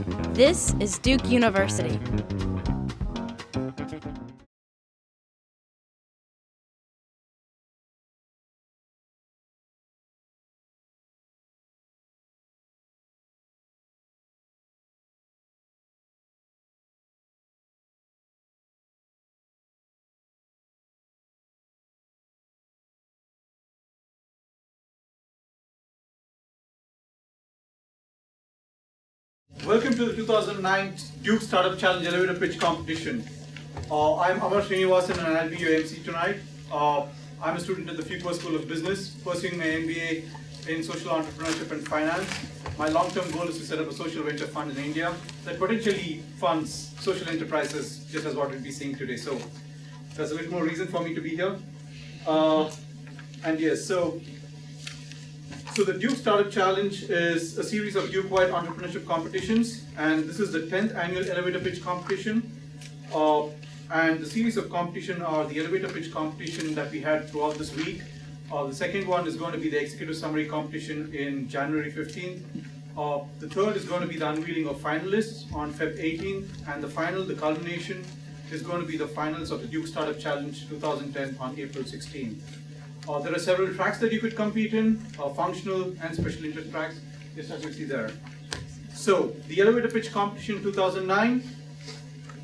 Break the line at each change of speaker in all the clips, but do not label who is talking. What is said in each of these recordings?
This is Duke University.
Welcome to the 2009 Duke Startup Challenge Elevator Pitch Competition. I'm Amar Srinivasan and I'll be your MC tonight. I'm a student at the Fuqua School of Business, pursuing my MBA in Social Entrepreneurship and Finance. My long-term goal is to set up a social venture fund in India that potentially funds social enterprises, just as what we'll be seeing today. So there's a little more reason for me to be here. And yes, so the Duke Startup Challenge is a series of Duke-wide entrepreneurship competitions, and this is the 10th annual elevator pitch competition. And the series of competition are the elevator pitch competition that we had throughout this week. The second one is going to be the executive summary competition in January 15th. The third is going to be the unveiling of finalists on Feb 18th, and the final, the culmination, is going to be the finals of the Duke Startup Challenge 2010 on April 16th. There are several tracks that you could compete in, functional and special interest tracks, just as you see there. So, the elevator pitch competition 2009,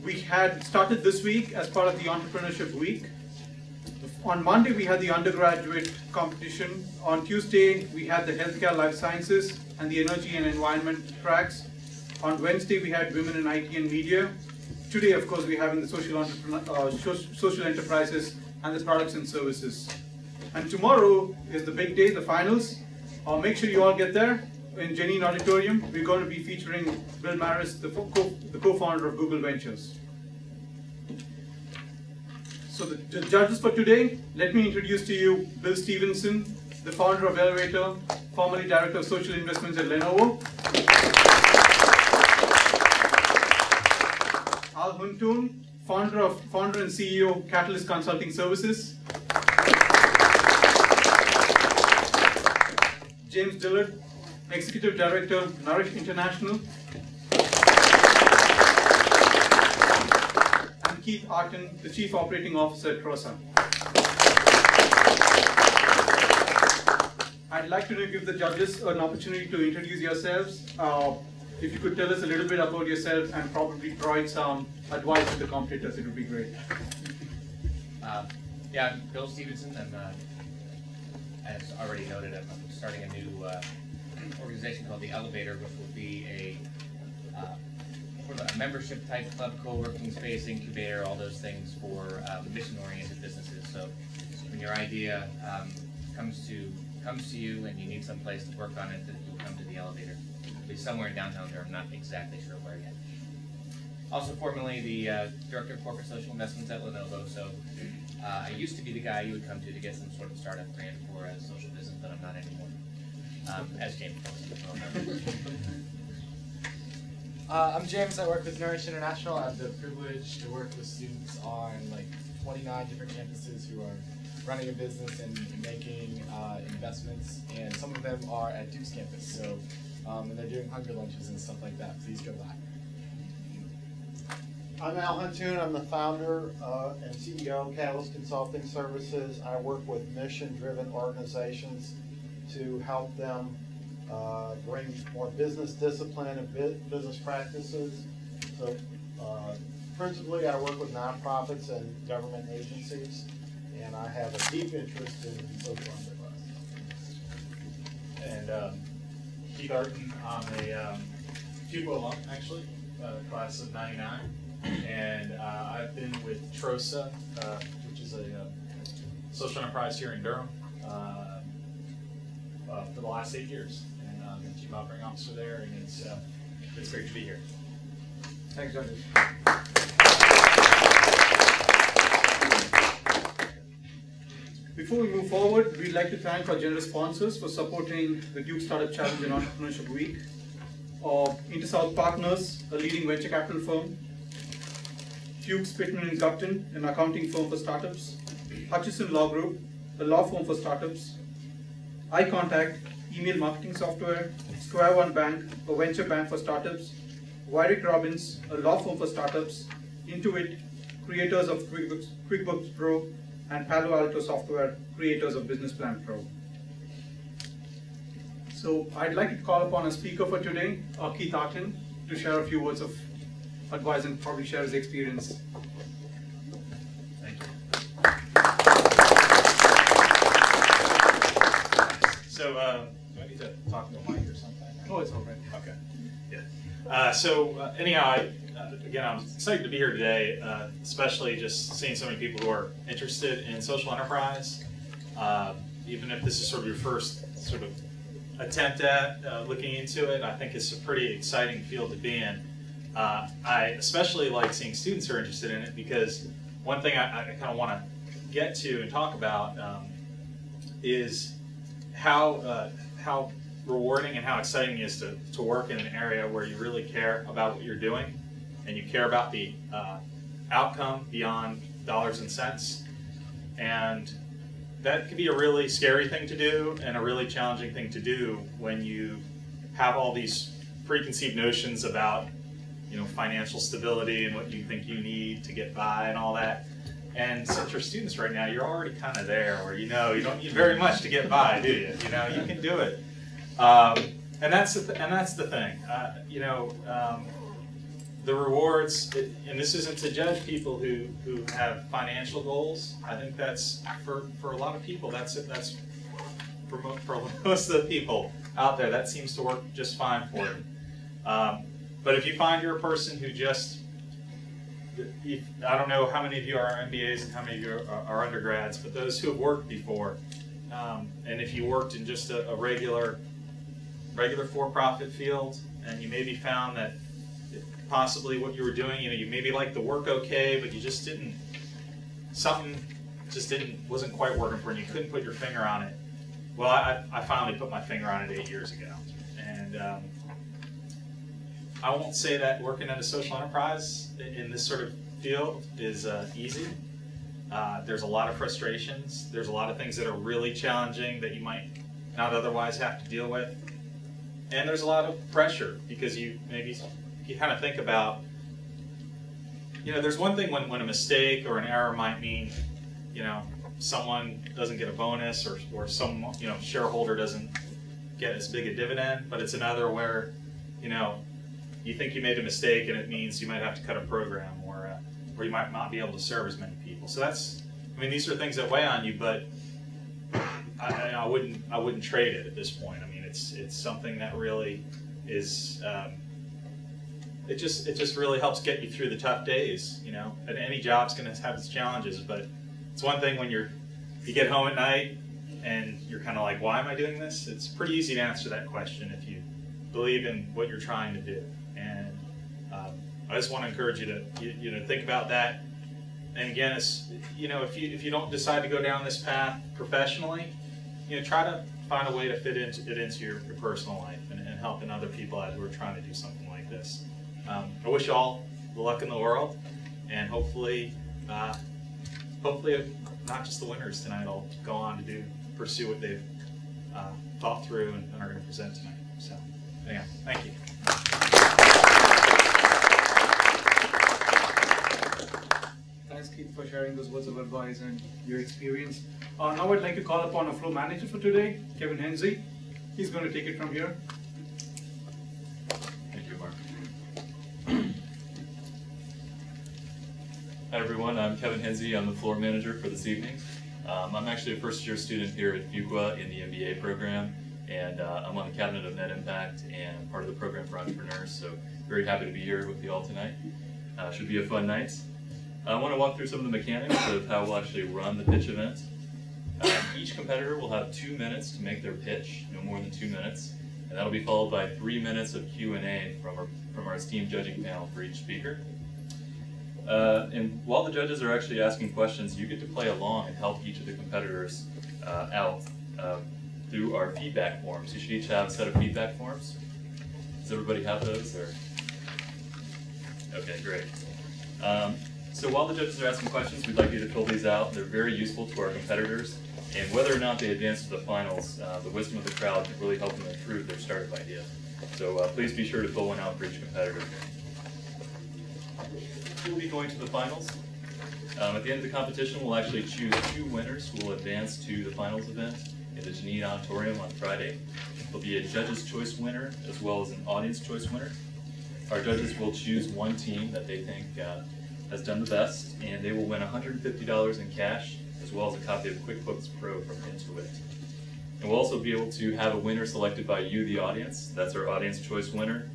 we had started this week as part of the Entrepreneurship Week. On Monday, we had the undergraduate competition. On Tuesday, we had the Healthcare, Life Sciences, and the Energy and Environment tracks. On Wednesday, we had Women in IT and Media. Today, of course, we're having the social enterprises and the products and services. And tomorrow is the big day, the finals. Make sure you all get there in Janine Auditorium. We're going to be featuring Bill Maris, the co-founder of Google Ventures. So the judges for today, let me introduce to you Bill Stevenson, the founder of Elevator, formerly Director of Social Investments at Lenovo. Al Huntoon, founder and CEO of Catalyst Consulting Services. James Dillard, Executive Director, Nourish International. And Keith Arton, the Chief Operating Officer at Crossa. I'd like to give the judges an opportunity to introduce yourselves. If you could tell us a little bit about yourself and probably provide some advice to the competitors, it would be great.
Yeah, I'm Bill Stevenson. I'm, as already noted, I'm starting a new organization called The Elevator, which will be a membership type club, co-working space, incubator, all those things for mission-oriented businesses. So when your idea comes to you and you need some place to work on it, then you'll come to The Elevator. It'll be somewhere in downtown there. I'm not exactly sure where yet. Also formerly the Director of Corporate Social Investments at Lenovo. So I used to be the guy you would come to get some sort of startup grant for a social business, but I'm not anymore. As James knows.
I'm James. I work with Nourish International. I have the privilege to work with students on like 29 different campuses who are running a business and making investments, and some of them are at Duke's campus. So, and they're doing hunger lunches and stuff like that. Please go by.
I'm Al Huntoon. I'm the founder and CEO of Catalyst Consulting Services. I work with mission-driven organizations to help them bring more business discipline and business practices. So principally I work with nonprofits and government agencies, and I have a deep interest in social enterprise.
And Keith Arton, I'm a Fuqua alum, actually, class of '99. And I've been with Trosa, which is a social enterprise here in Durham, for the last 8 years. And I'm the Chief Operating Officer there, and it's great to be here.
Thanks, Judges. Before we move forward, we'd like to thank our generous sponsors for supporting the Duke Startup Challenge and Entrepreneurship Week. InterSouth Partners, a leading venture capital firm. Hughes, Pittman & Gupton, an accounting firm for startups. Hutchison Law Group, a law firm for startups. iContact, email marketing software. Square One Bank, a venture bank for startups. Wyrick Robbins, a law firm for startups, Intuit, creators of QuickBooks Pro, and Palo Alto Software, creators of Business Plan Pro. So I'd like to call upon a speaker for today, Keith Arkin, to share a few words of advice and probably share his experience.
Thank you. So, do I need to talk to a mic or something?
Oh, it's all right.
Okay. Yeah. Anyhow, again, I'm excited to be here today, especially just seeing so many people who are interested in social enterprise. Even if this is sort of your first sort of attempt at looking into it, I think it's a pretty exciting field to be in. I especially like seeing students who are interested in it, because one thing I kind of want to get to and talk about is how rewarding and how exciting it is to work in an area where you really care about what you're doing and you care about the outcome beyond dollars and cents. And that can be a really scary thing to do and a really challenging thing to do when you have all these preconceived notions about, you know, financial stability and what you think you need to get by and all that. And since you're students right now, you're already kind of there, where you know you don't need very much to get by, do you? You know, you can do it. And that's the thing. The rewards, and this isn't to judge people who have financial goals. I think that's for a lot of people. That's for most of the people out there. That seems to work just fine for them. But if you find you're a person who just, I don't know how many of you are MBAs and how many of you are undergrads, but those who have worked before, and if you worked in just a regular for-profit field, and you maybe found that possibly what you were doing, you know, you maybe liked the work okay, but you just wasn't quite working for you, and you couldn't put your finger on it. Well, I finally put my finger on it 8 years ago. And I won't say that working at a social enterprise in this sort of field is easy. There's a lot of frustrations. There's a lot of things that are really challenging that you might not otherwise have to deal with. And there's a lot of pressure, because you kind of think about, you know, there's one thing when a mistake or an error might mean, you know, someone doesn't get a bonus, or some, you know, shareholder doesn't get as big a dividend, but it's another where, you know, you think you made a mistake and it means you might have to cut a program, or you might not be able to serve as many people. So these are things that weigh on you, but I wouldn't trade it at this point. I mean, it's something that really is, it just really helps get you through the tough days, you know. And any job's going to have its challenges, but it's one thing when you get home at night and you're kind of like, why am I doing this? It's pretty easy to answer that question if you believe in what you're trying to do. And I just want to encourage you to think about that. And again, it's, you know, if you don't decide to go down this path professionally, you know, try to find a way to fit it into your personal life and helping other people out who are trying to do something like this. I wish you all the luck in the world, and hopefully not just the winners tonight will go on to pursue what they've thought through and are going to present tonight. So, yeah, thank you.
Thanks, Keith, for sharing those words of advice and your experience. Now I'd like to call upon our floor manager for today, Kevin Hensey. He's going to take it from here.
Thank you, Mark. Hi, everyone. I'm Kevin Hensey. I'm the floor manager for this evening. I'm actually a first-year student here at Fuqua in the MBA program, and I'm on the Cabinet of Net Impact and I'm part of the program for entrepreneurs, so very happy to be here with you all tonight. Should be a fun night. I want to walk through some of the mechanics of how we'll actually run the pitch event. Each competitor will have 2 minutes to make their pitch, no more than 2 minutes, and that'll be followed by 3 minutes of Q&A from our esteemed judging panel for each speaker. And while the judges are actually asking questions, you get to play along and help each of the competitors out through our feedback forms. You should each have a set of feedback forms. Does everybody have those? Or? Okay, great. So while the judges are asking questions, we'd like you to fill these out. They're very useful to our competitors, and whether or not they advance to the finals, the wisdom of the crowd can really help them improve their startup idea. So please be sure to fill one out for each competitor. who will be going to the finals. At the end of the competition, we'll actually choose 2 winners who will advance to the finals event in the Janine Auditorium on Friday. There'll be a judge's choice winner as well as an audience choice winner. Our judges will choose one team that they think has done the best, and they will win $150 in cash as well as a copy of QuickBooks Pro from Intuit. And we'll also be able to have a winner selected by you, the audience. That's our audience choice winner.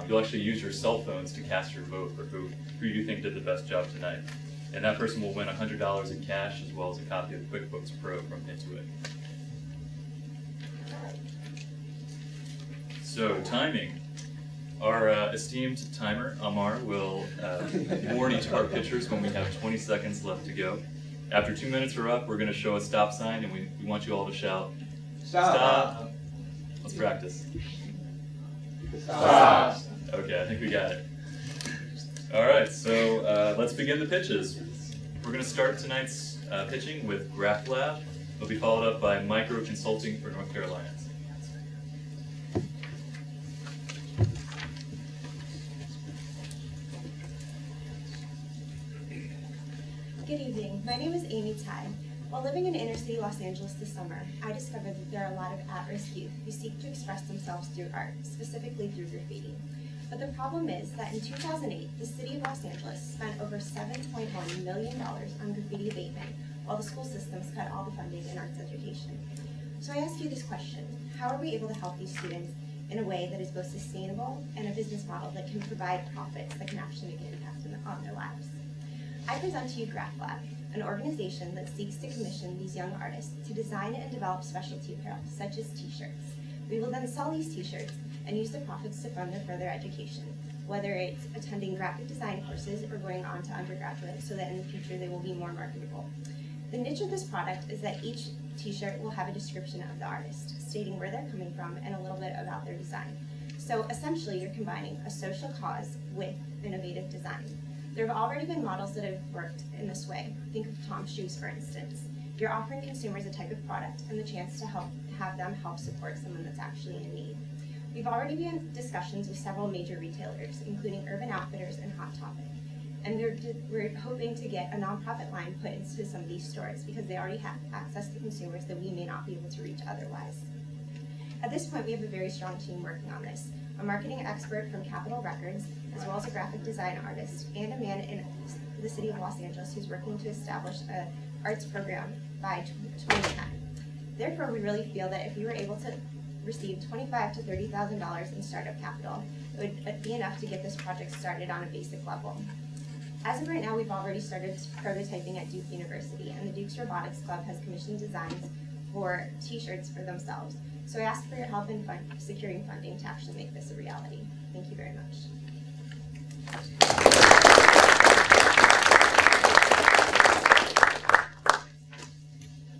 You'll actually use your cell phones to cast your vote for who you think did the best job tonight. And that person will win $100 in cash as well as a copy of QuickBooks Pro from Intuit. So, timing. Our esteemed timer, Amar, will warn each of our pitchers when we have 20 seconds left to go. After 2 minutes are up, we're going to show a stop sign, and we want you all to shout, "Stop!" Let's practice.
Stop.
Okay, I think we got it. All right, so let's begin the pitches. We're going to start tonight's pitching with Graph Lab. It'll be followed up by Micro Consulting for North Carolina.
Good evening. My name is Amy Tai. While living in inner city Los Angeles this summer, I discovered that there are a lot of at-risk youth who seek to express themselves through art, specifically through graffiti. But the problem is that in 2008, the city of Los Angeles spent over $7.1 million on graffiti abatement, while the school systems cut all the funding in arts education. So I ask you this question: how are we able to help these students in a way that is both sustainable and a business model that can provide profits that can actually make an impact on their lives? I present to you Graph Lab, an organization that seeks to commission these young artists to design and develop specialty apparel, such as t-shirts. We will then sell these t-shirts and use the profits to fund their further education, whether it's attending graphic design courses or going on to undergraduate so that in the future they will be more marketable. The niche of this product is that each t-shirt will have a description of the artist, stating where they're coming from and a little bit about their design. So essentially you're combining a social cause with innovative design. There have already been models that have worked in this way. Think of Tom's shoes, for instance. You're offering consumers a type of product and the chance to have them help support someone that's actually in need. We've already been in discussions with several major retailers, including Urban Outfitters and Hot Topic. And we're hoping to get a nonprofit line put into some of these stores because they already have access to consumers that we may not be able to reach otherwise. At this point, we have a very strong team working on this. A marketing expert from Capitol Records, as well as a graphic design artist, and a man in the city of Los Angeles who's working to establish an arts program by 2010. Therefore, we really feel that if we were able to receive $25,000 to $30,000 in startup capital, it would be enough to get this project started on a basic level. As of right now, we've already started prototyping at Duke University, and the Duke's Robotics Club has commissioned designs for t-shirts for themselves. So I ask for your help in securing funding to actually make this a reality. Thank you very much.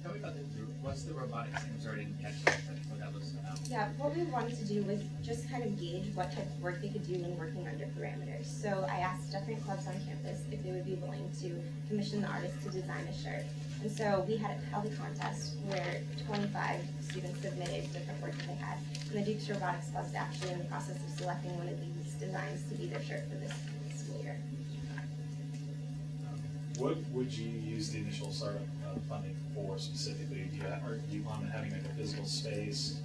Tell me about what's the robotics thing? Sorry, I didn't catch that. What that was about.
Yeah, what we wanted to do was just kind of gauge what type of work they could do when working under parameters. So I asked different clubs on campus if they would be willing to commission the artist to design a shirt. And so we held a contest where 25 students submitted different work that they had. And the Duke's Robotics Club is actually in the process of selecting one of these designs to be their shirt for this school year.
What would you use the initial startup funding for specifically? Do you plan on having like a physical space,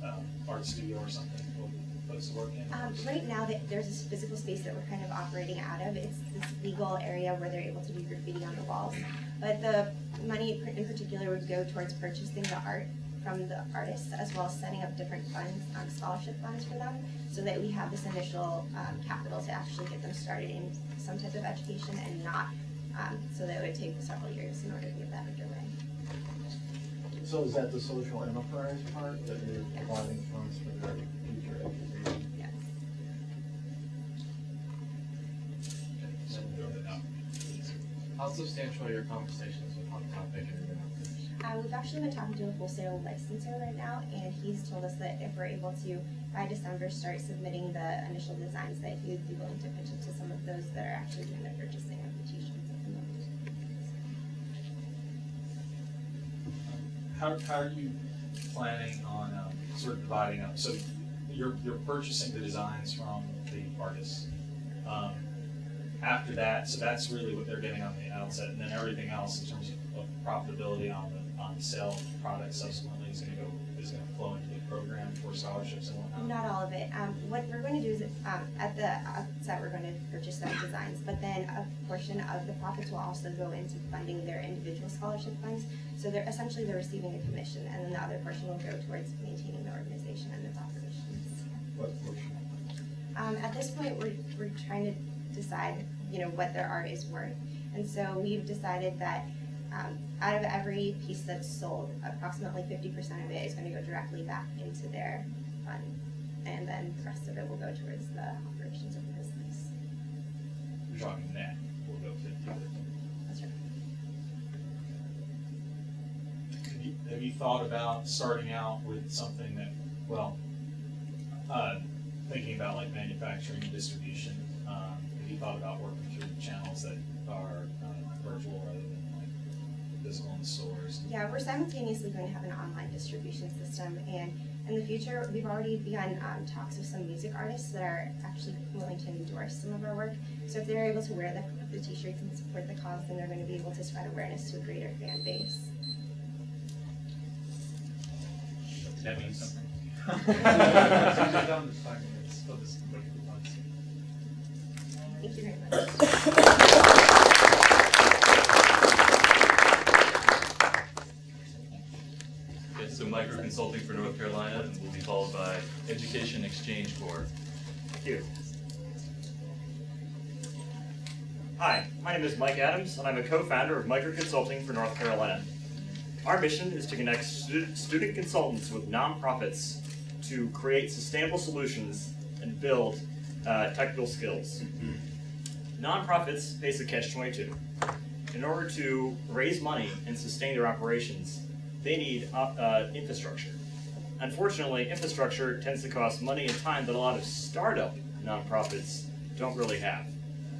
art studio or something for folks to work in?
Right now, there's this physical space that we're kind of operating out of. It's this legal area where they're able to do graffiti on the walls. But the money in particular would go towards purchasing the art from the artists, as well as setting up different funds, scholarship funds for them, so that we have this initial capital to actually get them started in some type of education and not so that it would take several years in order to get that underway.
So is that the social enterprise part that you're providing funds for their future education?
Yes.
How substantial are your conversations with Hot Topic and Urban Outfitters?
We've actually been talking to a wholesale licensor right now, and he's told us that if we're able to, by December, start submitting the initial designs, that he would be willing to pitch it to some of those that are actually doing the purchasing of the t-shirts at the moment.
How are you planning on sort of dividing up? So you're purchasing the designs from the artists. After that, so that's really what they're getting on the outset, and then everything else in terms of profitability on the sale of the product subsequently is going to flow into the program for scholarships and whatnot.
Not all of it. What we're going to do is at the outset we're going to purchase some designs, but then a portion of the profits will also go into funding their individual scholarship funds. So they're receiving a commission, and then the other portion will go towards maintaining the organization and its operations.
What portion?
At this point, we're trying to decide, what their art is worth, and so we've decided that out of every piece that's sold, approximately 50% of it is going to go directly back into their fund, and then the rest of it will go towards the operations of the business.
We're talking net, we'll go 50-50.
That's right.
Have you thought about starting out with something that, thinking about like manufacturing and distribution? Have you thought about working through channels that are virtual rather than like physical in the stores?
Yeah, we're simultaneously going to have an online distribution system, and in the future, we've already begun talks with some music artists that are actually willing to endorse some of our work. So if they're able to wear the t-shirts and support the cause, then they're going to be able to spread awareness to a greater fan base.
Does that mean something?
Thank you very much.
Okay, so micro consulting for North Carolina, and will be followed by Education Exchange Corps.
Thank you. Hi, my name is Mike Adams, and I'm a co-founder of Micro Consulting for North Carolina. Our mission is to connect student consultants with nonprofits to create sustainable solutions and build technical skills. Nonprofits face a catch-22. In order to raise money and sustain their operations, they need infrastructure. Unfortunately, infrastructure tends to cost money and time that a lot of startup nonprofits don't really have.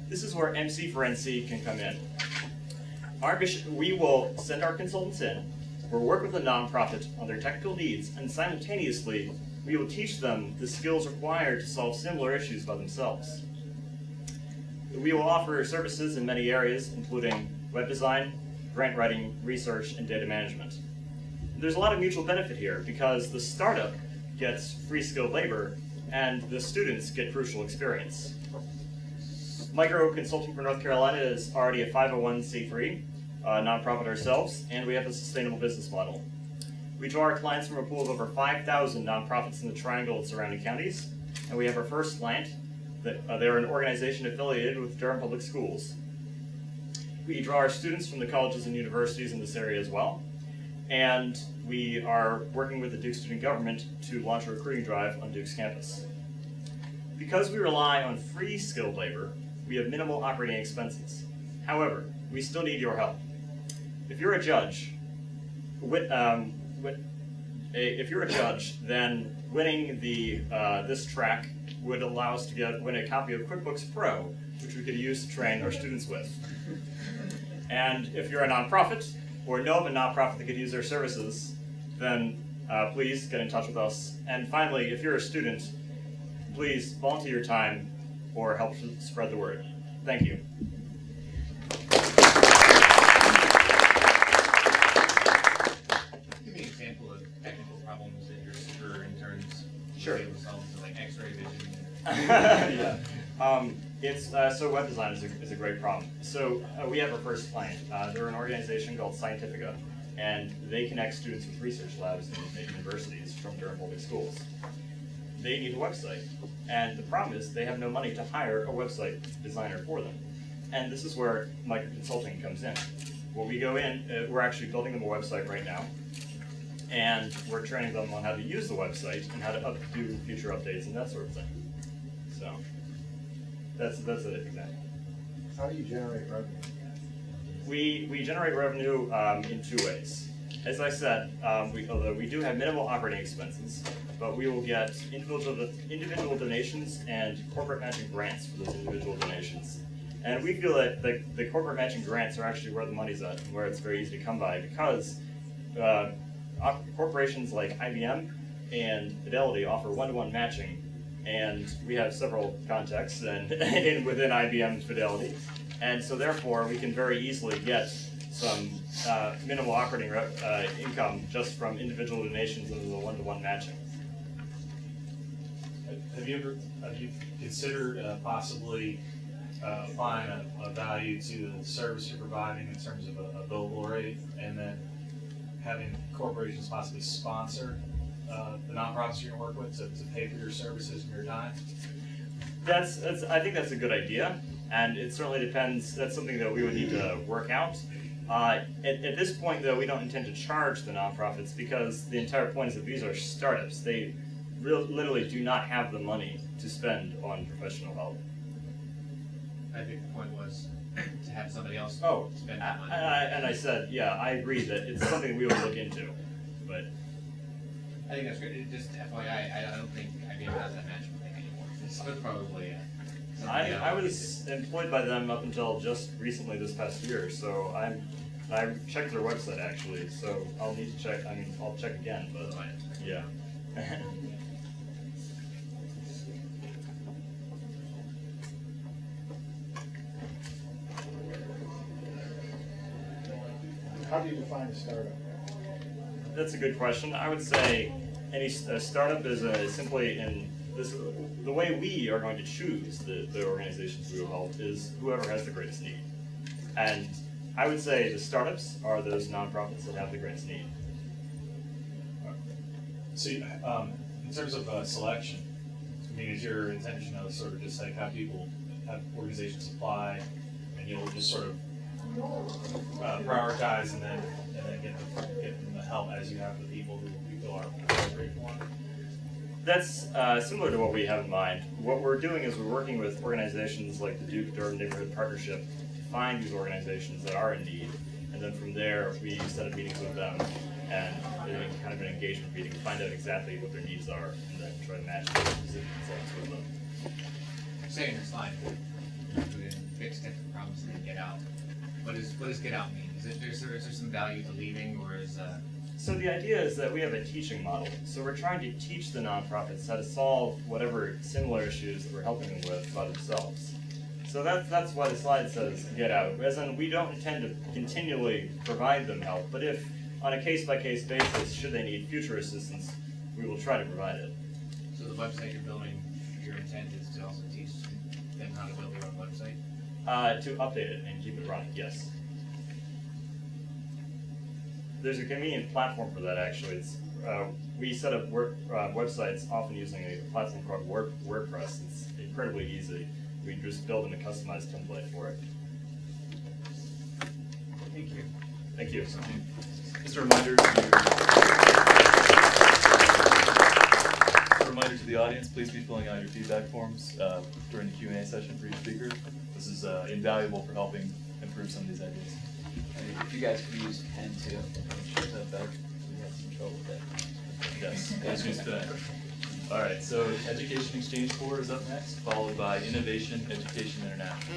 This is where MC for NC can come in. Our mission, we will send our consultants in, we'll work with a nonprofit on their technical needs, and simultaneously, we will teach them the skills required to solve similar issues by themselves. We will offer services in many areas, including web design, grant writing, research, and data management. There's a lot of mutual benefit here because the startup gets free skilled labor and the students get crucial experience. Micro Consulting for North Carolina is already a 501c3 nonprofit ourselves, and we have a sustainable business model. We draw our clients from a pool of over 5,000 nonprofits in the Triangle and surrounding counties, and we have our first client. They're an organization affiliated with Durham Public Schools. We draw our students from the colleges and universities in this area as well, and we are working with the Duke student government to launch a recruiting drive on Duke's campus. Because we rely on free skilled labor, we have minimal operating expenses. However, we still need your help. If you're a judge, then winning this track would allow us to win a copy of QuickBooks Pro, which we could use to train our students with. And if you're a nonprofit, or know of a nonprofit that could use their services, then please get in touch with us. And finally, if you're a student, please volunteer your time or help spread the word. Thank you.
Give me an example of technical problems that your interns
Sure.
were able to solve, so like X-ray vision.
Yeah. So web design is a great problem. So we have our first client. They're an organization called Scientifica, and they connect students with research labs in universities from Durham Public Schools. They need a website, and the problem is they have no money to hire a website designer for them. And this is where micro consulting comes in. When we go in, we're actually building them a website right now, and we're training them on how to use the website and how to do future updates and that sort of thing. So that's an example.
How do you generate revenue?
We generate revenue in two ways. As I said, although we do have minimal operating expenses, but we will get individual donations and corporate matching grants for those individual donations. And we feel that the corporate matching grants are actually where the money's at and where it's very easy to come by, because corporations like IBM and Fidelity offer one-to-one matching and we have several contacts and within IBM's Fidelity, and so therefore we can very easily get some minimal operating income just from individual donations and the one-to-one matching.
Have you considered possibly applying a value to the service you're providing in terms of a billable rate, and then having corporations possibly sponsor the nonprofits you're going to work with to pay for your services and your time?
I think that's a good idea, and it certainly depends. That's something that we would need to work out. At this point, though, we don't intend to charge the nonprofits because the entire point is that these are startups. They literally do not have the money to spend on professional help.
I think the point was to have somebody else spend that money.
And I said, yeah, I agree that it's something we will look into, but
I think that's great. Just FYI, I don't think IBM has that management thing anymore. It's probably
I was employed by them up until just recently this past year, so I checked their website actually, so I'll need to check. I mean, I'll check again, but yeah.
How do you define a startup?
That's a good question. I would say a startup is simply the way we are going to choose the organizations we will help is whoever has the greatest need. And I would say the startups are those nonprofits that have the greatest need.
So, in terms of selection, I mean, is your intention to sort of just like have organizations apply, and you'll just sort of prioritize and then get them the help as you have the people who you feel are appropriate for?
That's similar to what we have in mind. What we're doing is we're working with organizations like the Duke-Durham Neighborhood Partnership to find these organizations that are in need, and then from there we set up meetings with them and kind of an engagement meeting to find out exactly what their needs are and then try to match those specific consultants with them.
Say in your slide, fix different problems and then get out. What does get out mean? Is there some value to leaving, or is
So the idea is that we have a teaching model. So we're trying to teach the nonprofits how to solve whatever similar issues that we're helping them with by themselves. So that's why the slide says get out. As in, we don't intend to continually provide them help, but if on a case-by-case basis, should they need future assistance, we will try to provide it.
So the website you're building, your intent is to also teach them how to build their own website?
To update it and keep it running, yes. There's a convenient platform for that, actually. It's we set up websites often using a platform called WordPress. It's incredibly easy. We just build in a customized template for it.
Thank you.
Thank you.
Just a reminder to the audience, please be filling out your feedback forms during the Q&A session for each speaker. This is invaluable for helping improve some of these ideas.
If you guys could use pen too, it shows up better. We had some trouble with that.
Yes, let's use pen. All right, so Education Exchange Corps is up next, followed by Innovation Education International.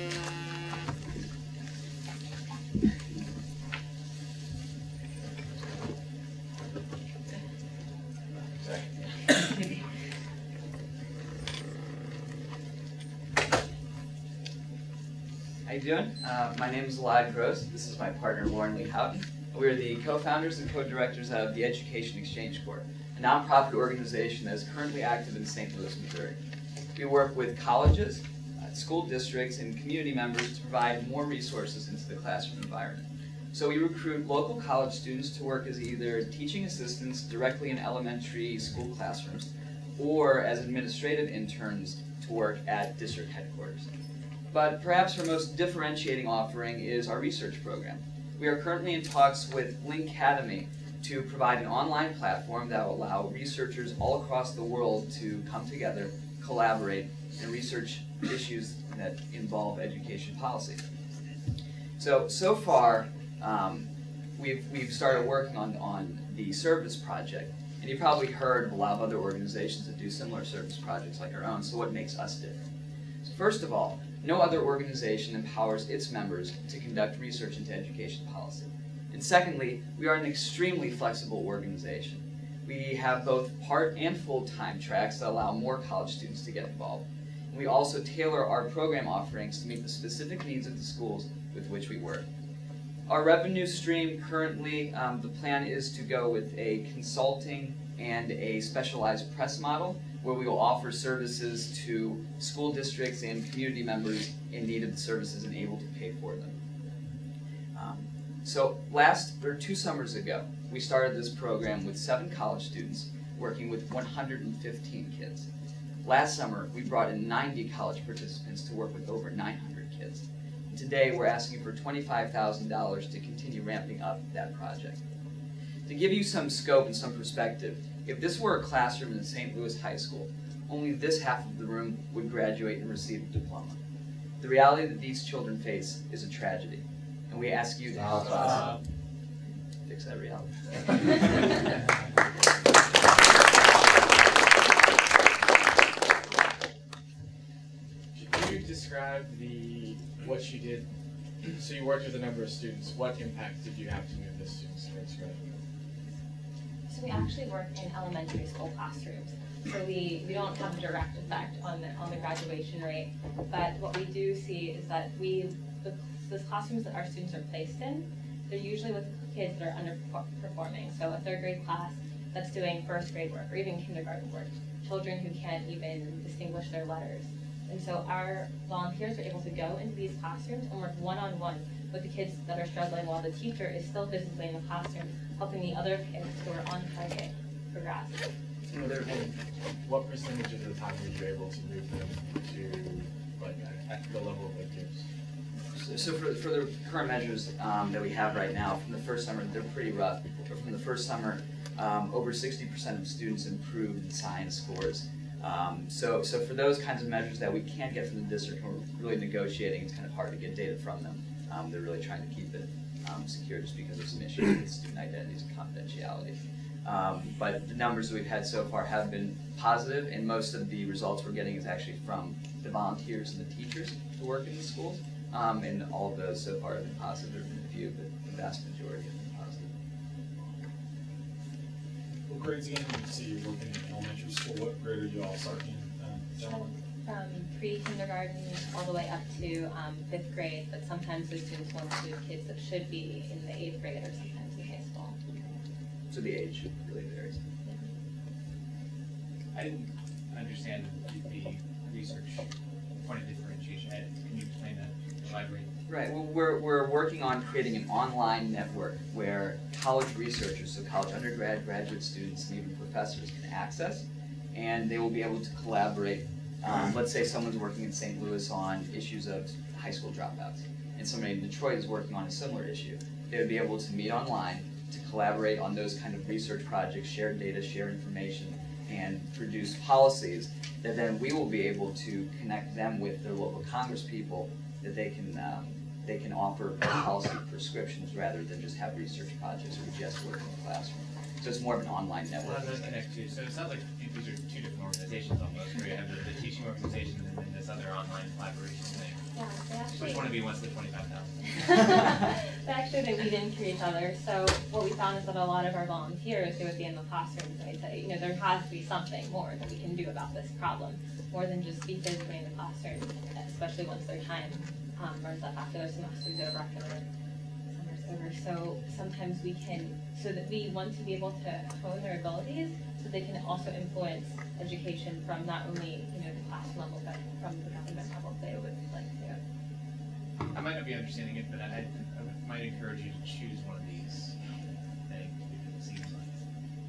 How you doing? My name is Elad Gross. This is my partner, Lauren Lee Houghton. We are the co-founders and co-directors of the Education Exchange Corps, a nonprofit organization that is currently active in St. Louis, Missouri. We work with colleges, school districts, and community members to provide more resources into the classroom environment. So we recruit local college students to work as either teaching assistants directly in elementary school classrooms or as administrative interns to work at district headquarters. But perhaps our most differentiating offering is our research program. We are currently in talks with Linkademy to provide an online platform that will allow researchers all across the world to come together, collaborate, and research issues that involve education policy. So far, we've started working on the service project, and you've probably heard of a lot of other organizations that do similar service projects like our own, so what makes us different? So first of all, no other organization empowers its members to conduct research into education policy. And secondly, we are an extremely flexible organization. We have both part and full-time tracks that allow more college students to get involved. And we also tailor our program offerings to meet the specific needs of the schools with which we work. Our revenue stream currently, the plan is to go with a consulting and a specialized press model where we will offer services to school districts and community members in need of the services and able to pay for them. So 2 summers ago, we started this program with 7 college students working with 115 kids. Last summer, we brought in 90 college participants to work with over 900 kids. And today, we're asking for $25,000 to continue ramping up that project. To give you some scope and some perspective, if this were a classroom in St. Louis High School, only this half of the room would graduate and receive a diploma. The reality that these children face is a tragedy, and we ask you to help us fix that reality.
Can you describe what you did? So you worked with a number of students. What impact did you have to move the students towards graduation?
So we actually work in elementary school classrooms. So we don't have a direct effect on the graduation rate, but what we do see is that the classrooms that our students are placed in, they're usually with kids that are underperforming. So a 3rd grade class that's doing 1st grade work or even kindergarten work, children who can't even distinguish their letters. And so our volunteers are able to go into these classrooms and work one-on-one with the kids that are struggling while the teacher is still physically in the classroom, helping the other kids who are on target progress.
And what percentage of the time were you able to move them to at the level of their peers?
So for the current measures that we have right now, from the first summer, they're pretty rough. But from the first summer, over 60% of students improved in science scores. So for those kinds of measures that we can't get from the district, and we're really negotiating, it's kind of hard to get data from them. They're really trying to keep it secure just because of some issues with student identities and confidentiality. But the numbers that we've had so far have been positive, and most of the results we're getting is actually from the volunteers and the teachers who work in the schools. And all of those so far have been positive. There have been a few, but the vast majority have been positive.
What grades again? You say you're working in elementary school. What grade are you all starting generally?
From pre-kindergarten all the way up to 5th grade, but sometimes the students will include kids that should be in the 8th grade or sometimes in high school.
So the age really varies.
I didn't understand the research point of differentiation. Can you explain that? Elaborate.
Right. Well, we're working on creating an online network where college researchers, so college undergrad, graduate students, and even professors can access, and they will be able to collaborate. Let's say someone's working in St. Louis on issues of high school dropouts, and somebody in Detroit is working on a similar issue. They would be able to meet online to collaborate on those kind of research projects, share data, share information, and produce policies that then we will be able to connect them with their local congresspeople that they can offer policy prescriptions rather than just have research projects or just work in the classroom. So it's more of an online network.
Well, those connect too. So it sounds like these are 2 different organizations almost, where you have the teaching organization and then this other online collaboration thing.
Yeah, they actually.
Which one of you wants the 25,000?
Actually, they lead into each other. So what we found is that a lot of our volunteers, they would be in the classrooms and they'd say, there has to be something more that we can do about this problem, more than just be physically in the classroom, especially once their time runs up after their semester's over, after their summer's over. So sometimes we want to be able to hone their abilities so they can also influence education from not only the classroom level, but from the government level if they would like to.
I might not be understanding it, but I might encourage you to choose one of these things because it seems like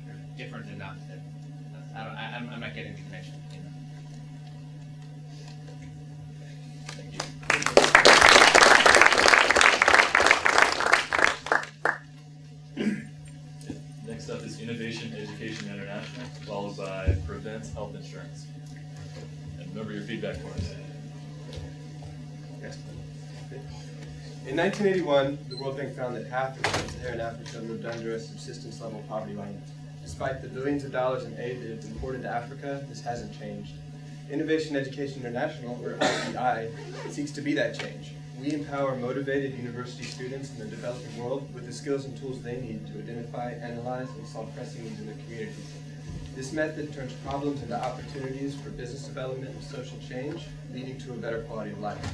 they're different enough that I'm not getting the connection.
Thank you. Next up is Innovation Education International, followed by Prevents Health Insurance. And remember your feedback for us.
In 1981, the World Bank found that half of Sub-Saharan Africa lived under a subsistence level poverty line. Despite the billions of dollars in aid that have been poured into Africa, this hasn't changed. Innovation Education International, or IEI, seeks to be that change. We empower motivated university students in the developing world with the skills and tools they need to identify, analyze, and solve pressing needs in their community. This method turns problems into opportunities for business development and social change, leading to a better quality of life.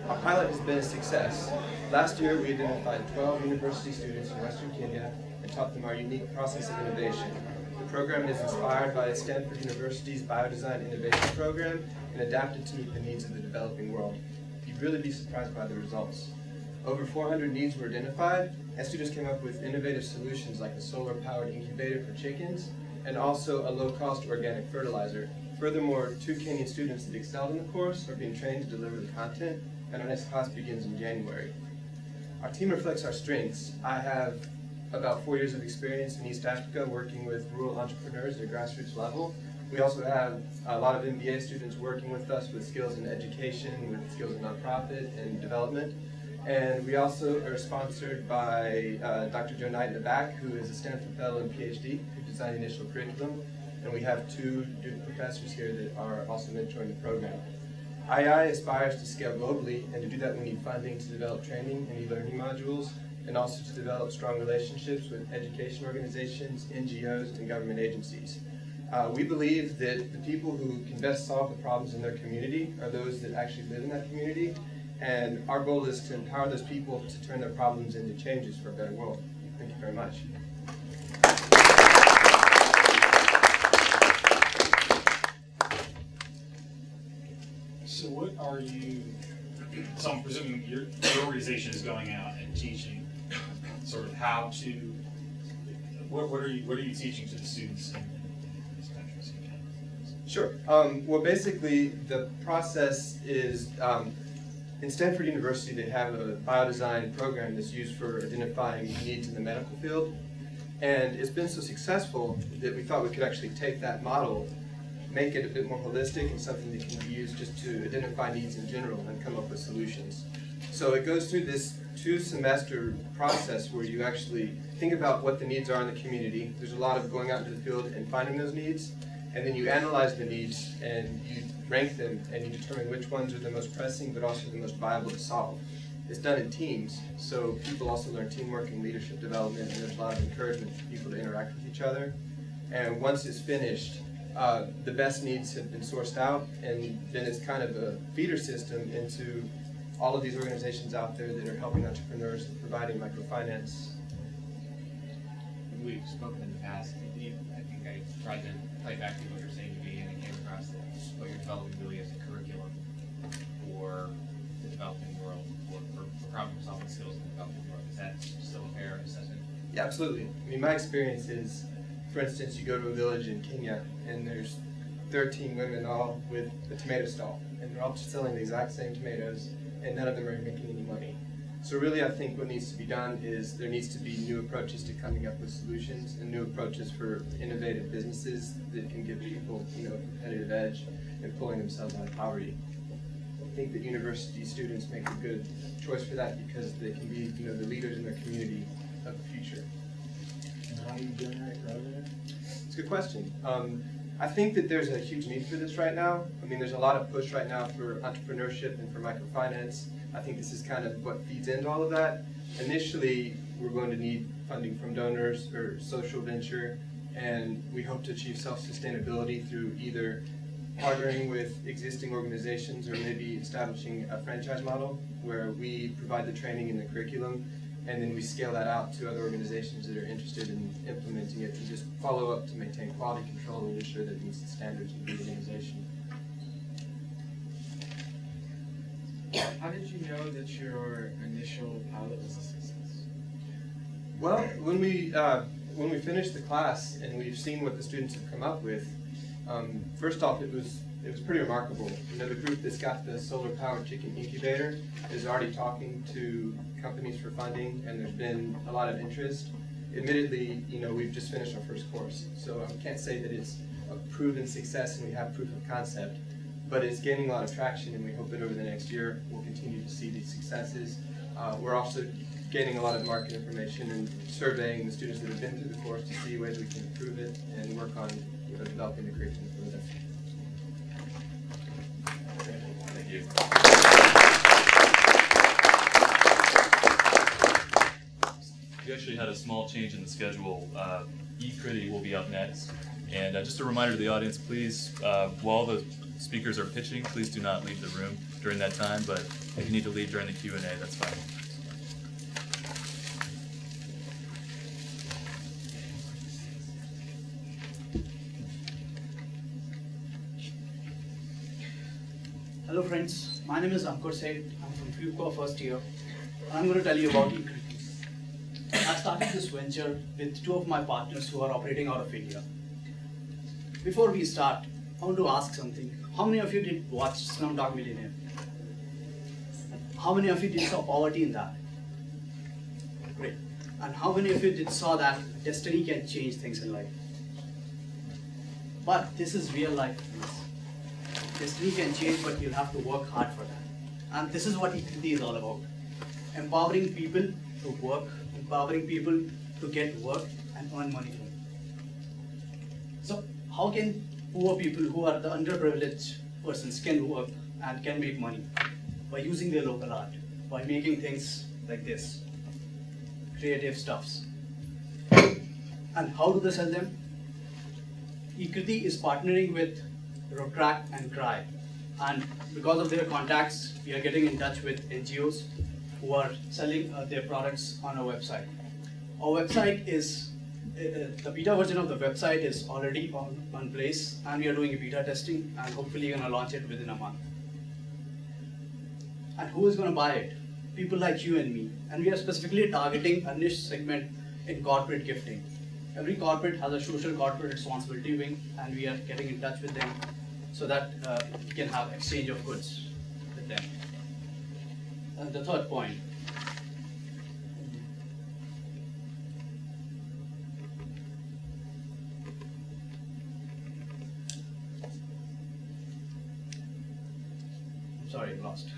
Our pilot has been a success. Last year, we identified 12 university students in Western Kenya and taught them our unique process of innovation. The program is inspired by Stanford University's Biodesign Innovation Program and adapted to meet the needs of the developing world. You'd really be surprised by the results. Over 400 needs were identified, and students came up with innovative solutions like a solar-powered incubator for chickens, and also a low-cost organic fertilizer. Furthermore, 2 Kenyan students that excelled in the course are being trained to deliver the content, and our next class begins in January. Our team reflects our strengths. I have about 4 years of experience in East Africa working with rural entrepreneurs at a grassroots level. We also have a lot of MBA students working with us with skills in education, with skills in nonprofit and development. And we also are sponsored by Dr. Joe Knight in the back, who is a Stanford Fellow and PhD, who designed the initial curriculum. And we have 2 Duke professors here that are also mentoring the program. II aspires to scale globally, and to do that we need funding to develop training and e-learning modules, and also to develop strong relationships with education organizations, NGOs, and government agencies. We believe that the people who can best solve the problems in their community are those that actually live in that community, and our goal is to empower those people to turn their problems into changes for a better world. Thank you very much.
So what are you, so I'm presuming your organization is going out and teaching sort of how to, what are you teaching to the students in these countries?
Sure. Well, basically, the process is, in Stanford University, they have a biodesign program that's used for identifying needs in the medical field. And it's been so successful that we thought we could actually take that model, make it a bit more holistic and something that can be used just to identify needs in general and come up with solutions. So it goes through this 2-semester process where you actually think about what the needs are in the community. There's a lot of going out into the field and finding those needs, and then you analyze the needs and you rank them and you determine which ones are the most pressing but also the most viable to solve. It's done in teams, so people also learn teamwork and leadership development, and there's a lot of encouragement for people to interact with each other. And once it's finished, the best needs have been sourced out, and then it's kind of a feeder system into all of these organizations out there that are helping entrepreneurs and providing microfinance.
We've spoken in the past. I think I tried to play back to what you're saying to me, and it came across that what you're developing really is a curriculum for the developing world, for problem-solving skills in the developing world. Is that still a fair assessment?
Yeah, absolutely. I mean, my experience is, for instance, you go to a village in Kenya, and there's 13 women all with a tomato stall, and they're all selling the exact same tomatoes, and none of them are making any money. So really, I think what needs to be done is there needs to be new approaches to coming up with solutions and new approaches for innovative businesses that can give people, a competitive edge in pulling themselves out of poverty. I think that university students make a good choice for that because they can be, the leaders in their community of the future.
And how do you generate revenue?
It's a good question. I think that there's a huge need for this right now. I mean, there's a lot of push right now for entrepreneurship and for microfinance. I think this is kind of what feeds into all of that. Initially, we're going to need funding from donors or social venture, and we hope to achieve self-sustainability through either partnering with existing organizations or maybe establishing a franchise model where we provide the training and the curriculum, and then we scale that out to other organizations that are interested in implementing it and just follow up to maintain quality control and ensure that it meets the standards of the organization.
How did you know that your initial pilot was a success?
Well, when we finished the class and we've seen what the students have come up with, first off, it was pretty remarkable. The group that's got the solar-powered chicken incubator is already talking to companies for funding, and there's been a lot of interest. Admittedly, we've just finished our first course, so I can't say that it's a proven success and we have proof of concept, but it's gaining a lot of traction, and we hope that over the next year we'll continue to see these successes. We're also gaining a lot of market information and surveying the students that have been through the course to see ways we can improve it and work on developing the curriculum further.
Thank you. actually had a small change in the schedule. E-Critty will be up next. And just a reminder to the audience, please, while the speakers are pitching, please do not leave the room during that time, but if you need to leave during the Q&A, that's fine.
Hello friends, my name is Ankur Seth. I'm from Fuqua first year. I'm going to tell you about E-Critty. I started this venture with two of my partners who are operating out of India. Before we start, I want to ask something. How many of you did watch Slumdog Millionaire? How many of you did saw poverty in that? Great. And how many of you saw that destiny can change things in life? But this is real life. Destiny can change, but you'll have to work hard for that. And this is what E-Critty is all about. Empowering people to work, empowering people to get work and earn money from it. So how can poor people who are the underprivileged persons can work and can make money? By using their local art, by making things like this, creative stuffs. And how do they sell them? E-Critty is partnering with Retract and Cry, and because of their contacts, we are getting in touch with NGOs who are selling their products on our website. Our website is, the beta version of the website is already on place, and we are doing a beta testing, and hopefully going to launch it within a month. And who is going to buy it? People like you and me, and we are specifically targeting a niche segment in corporate gifting. Every corporate has a social corporate responsibility wing, and we are getting in touch with them so that we can have exchange of goods with them. And the third point. Sorry, I'm lost.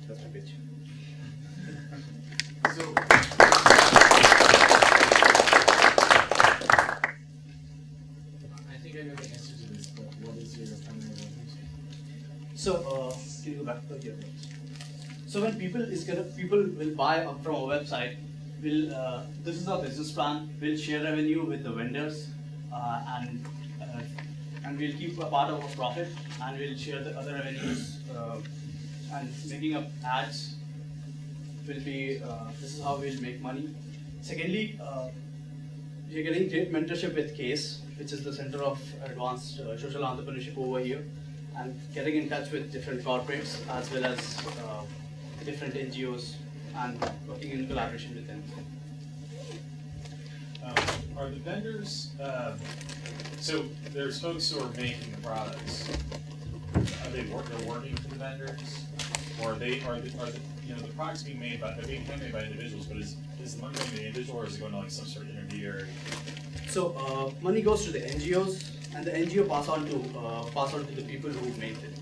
That's my pitch.
So, I think I know the answer to this, but what is your primary revenue?
So, can you go back to here? So when people will buy from our website, this is our business plan. We'll share revenue with the vendors, and we'll keep a part of our profit, and we'll share the other revenues. And making up ads will be, this is how we'll make money. Secondly, we're getting great mentorship with CASE, which is the Center of Advanced Social Entrepreneurship over here, and getting in touch with different corporates as well as different NGOs and working in collaboration with them.
Are the vendors, so there's folks who are making the products, they're working for the vendors? Or are the products being made by, they're being handmade by individuals, but is the money going to the individual, or is it going to like some sort of intermediary?
So money goes to the NGOs, and the NGO pass on to the people who make it.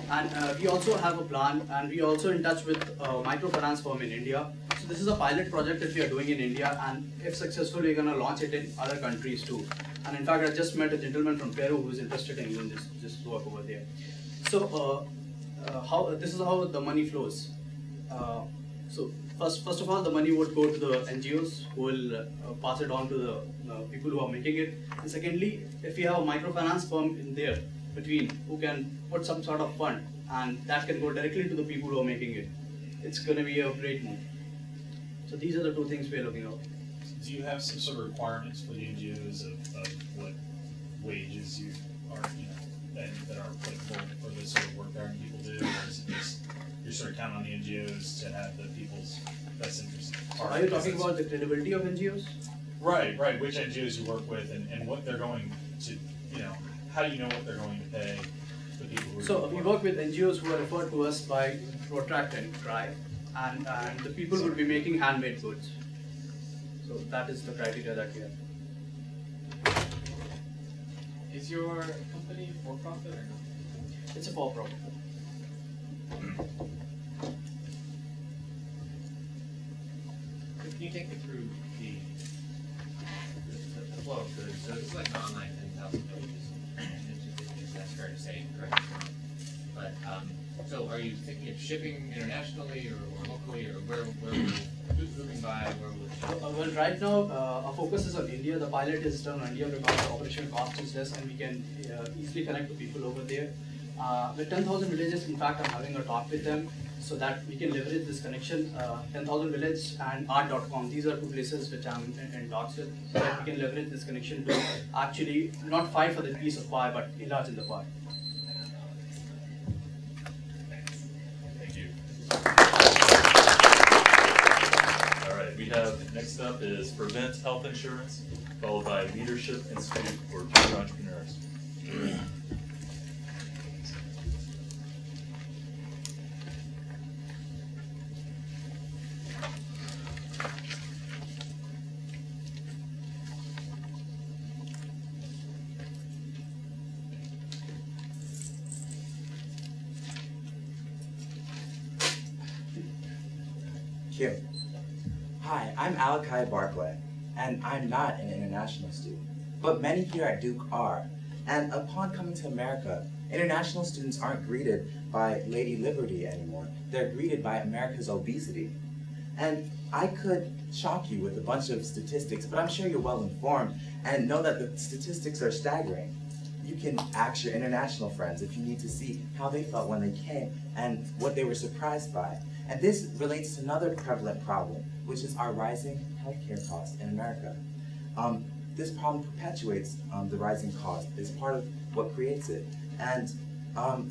And we also have a plan, and we are also in touch with a microfinance firm in India. So this is a pilot project that we are doing in India, and if successful, we're going to launch it in other countries too. And in fact, I just met a gentleman from Peru who is interested in doing this work over there. So this is how the money flows. So first of all, the money would go to the NGOs who will pass it on to the people who are making it. And secondly, if we have a microfinance firm in there between who can put some sort of fund, and that can go directly to the people who are making it, it's going to be a great move. So these are the two things we're looking at.
Do you have some sort of requirements for the NGOs of what wages you are, that are applicable for this sort of work that people do, or is it just you're sort of counting on the NGOs to have the people's best interest?
Are you talking about the credibility of NGOs?
Right. Which NGOs you work with and what they're going to, how do you know what they're going to pay the people who are
So we work with NGOs who are referred to us by Retract and Cry, and the people will be making handmade goods. So that is the criteria that we have.
Is your company for profit or not?
It's a for-profit.
Can you take me through the flow of goods? So it's like an online 10,000 pages. That's fair to say, correct? But so are you thinking of shipping internationally or locally, or who's moving by, where will it ship?
Well, right now, our focus is on India. The pilot is done on India because the operational cost is less and we can easily connect to people over there. With 10,000 villages, in fact, I'm having a talk with them so that we can leverage this connection. 10,000 Village and art.com, these are two places which I'm in talks with, so that we can leverage this connection to actually not fight for the piece of pie, but enlarge in the pie.
We have next up is Prevent Health Insurance, followed by Leadership Institute for Future Entrepreneurs.
Q. Hi, I'm Alakai Barclay, and I'm not an international student, but many here at Duke are. And upon coming to America, international students aren't greeted by Lady Liberty anymore. They're greeted by America's obesity. And I could shock you with a bunch of statistics, but I'm sure you're well informed and know that the statistics are staggering. You can ask your international friends if you need to see how they felt when they came and what they were surprised by. And this relates to another prevalent problem, which is our rising healthcare costs in America. This problem perpetuates the rising cost. It's part of what creates it. And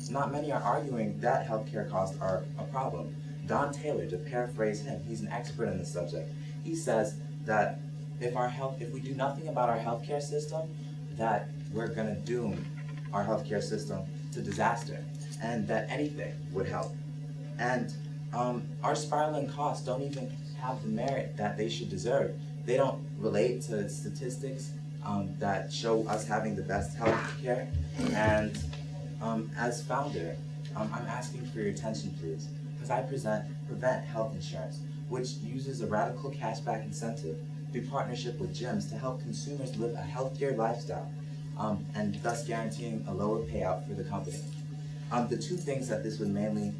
not many are arguing that healthcare costs are a problem. Don Taylor, to paraphrase him, he's an expert in this subject. He says that if we do nothing about our healthcare system, that we're going to doom our healthcare system to disaster, and that anything would help. And our spiraling costs don't even have the merit that they should deserve. They don't relate to statistics that show us having the best health care. And as founder, I'm asking for your attention, please, because I Prevent Health Insurance, which uses a radical cashback incentive through partnership with gyms to help consumers live a healthier lifestyle, and thus guaranteeing a lower payout for the company. The two things that this would mainly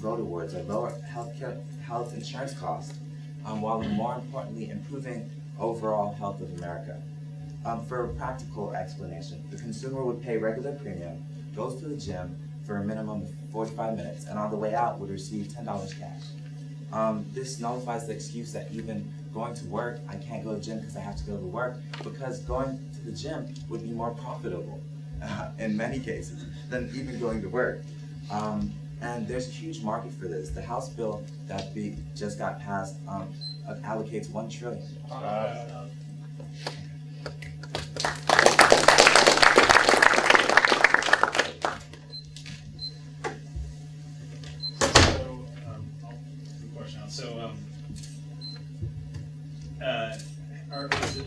go towards are lower health insurance costs, while more importantly improving overall health of America. For a practical explanation, the consumer would pay regular premium, goes to the gym for a minimum of 45 minutes, and on the way out would receive $10 cash. This nullifies the excuse that even going to work, I can't go to the gym because I have to go to work, because going to the gym would be more profitable in many cases than even going to work. And there's a huge market for this. The House bill that just got passed allocates $1 trillion.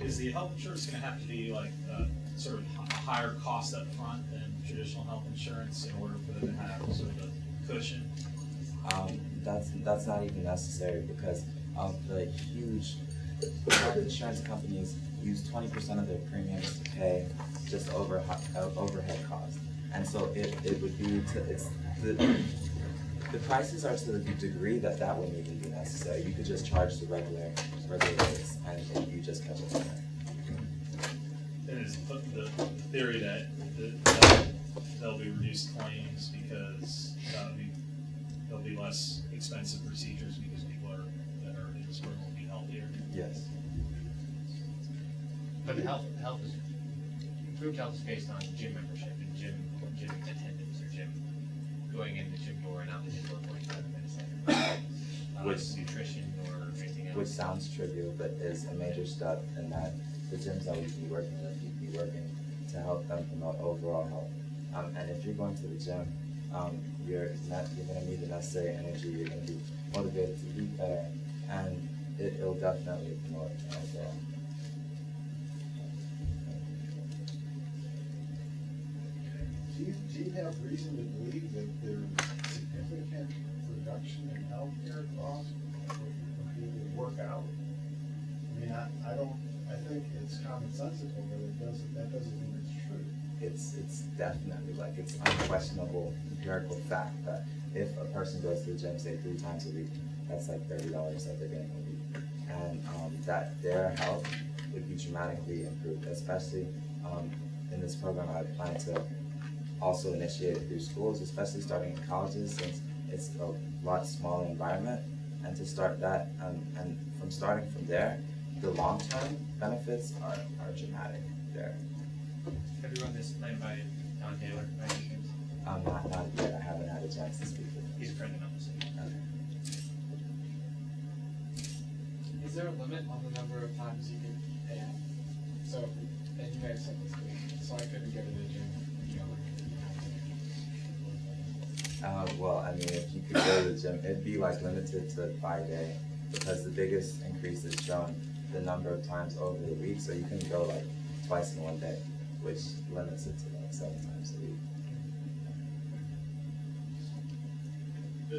Is the health insurance going to have to be like sort of a higher cost up front than traditional health insurance in order for them to have sort of a cushion?
That's not even necessary because of the huge health insurance companies use 20% of their premiums to pay just overhead costs, and so it would be the prices are to the degree that wouldn't even be necessary. You could just charge the regular rates, and you just catch it from there.
And is the theory that there'll be reduced claims because there'll be less expensive procedures because people that are in this room will be healthier?
Yes.
But the improved health is based on gym membership and gym attendance, or gym going in the gym door and out the door 45 minutes later. Which nutrition or anything else.
Which sounds trivial, but is a major step in that the gyms that we be working with, you be working to help them promote overall health. And if you're going to the gym, you're going to need the necessary energy. You're going to be motivated to eat better, and it'll definitely promote overall.
Do you have reason to believe that there's significant reduction in healthcare costs when people work out? I mean, I think it's commonsensical, but that doesn't mean it's true.
it's definitely like it's unquestionable empirical fact that if a person goes to the gym, say 3 times a week, that's like $30 that they're getting a week, and that their health would be dramatically improved. Especially in this program, I plan to also initiate it through schools, especially starting in colleges, since it's a lot smaller environment, and to start that and from starting from there, the long-term benefits are dramatic there.
Have you run this plan by Don Taylor by any chance?
Not yet. I haven't had a chance to speak with him.
He's a friend of mine.
Okay.
Is there a limit on the number of times you can pay out? So, and you guys said this too, so I couldn't go to the gym, you know,
Well, I mean, if you could go to the gym, it'd be like limited to by day, because the biggest increase is shown the number of times over the week, so you can go like twice in one day, which limits it to like 7 times a week.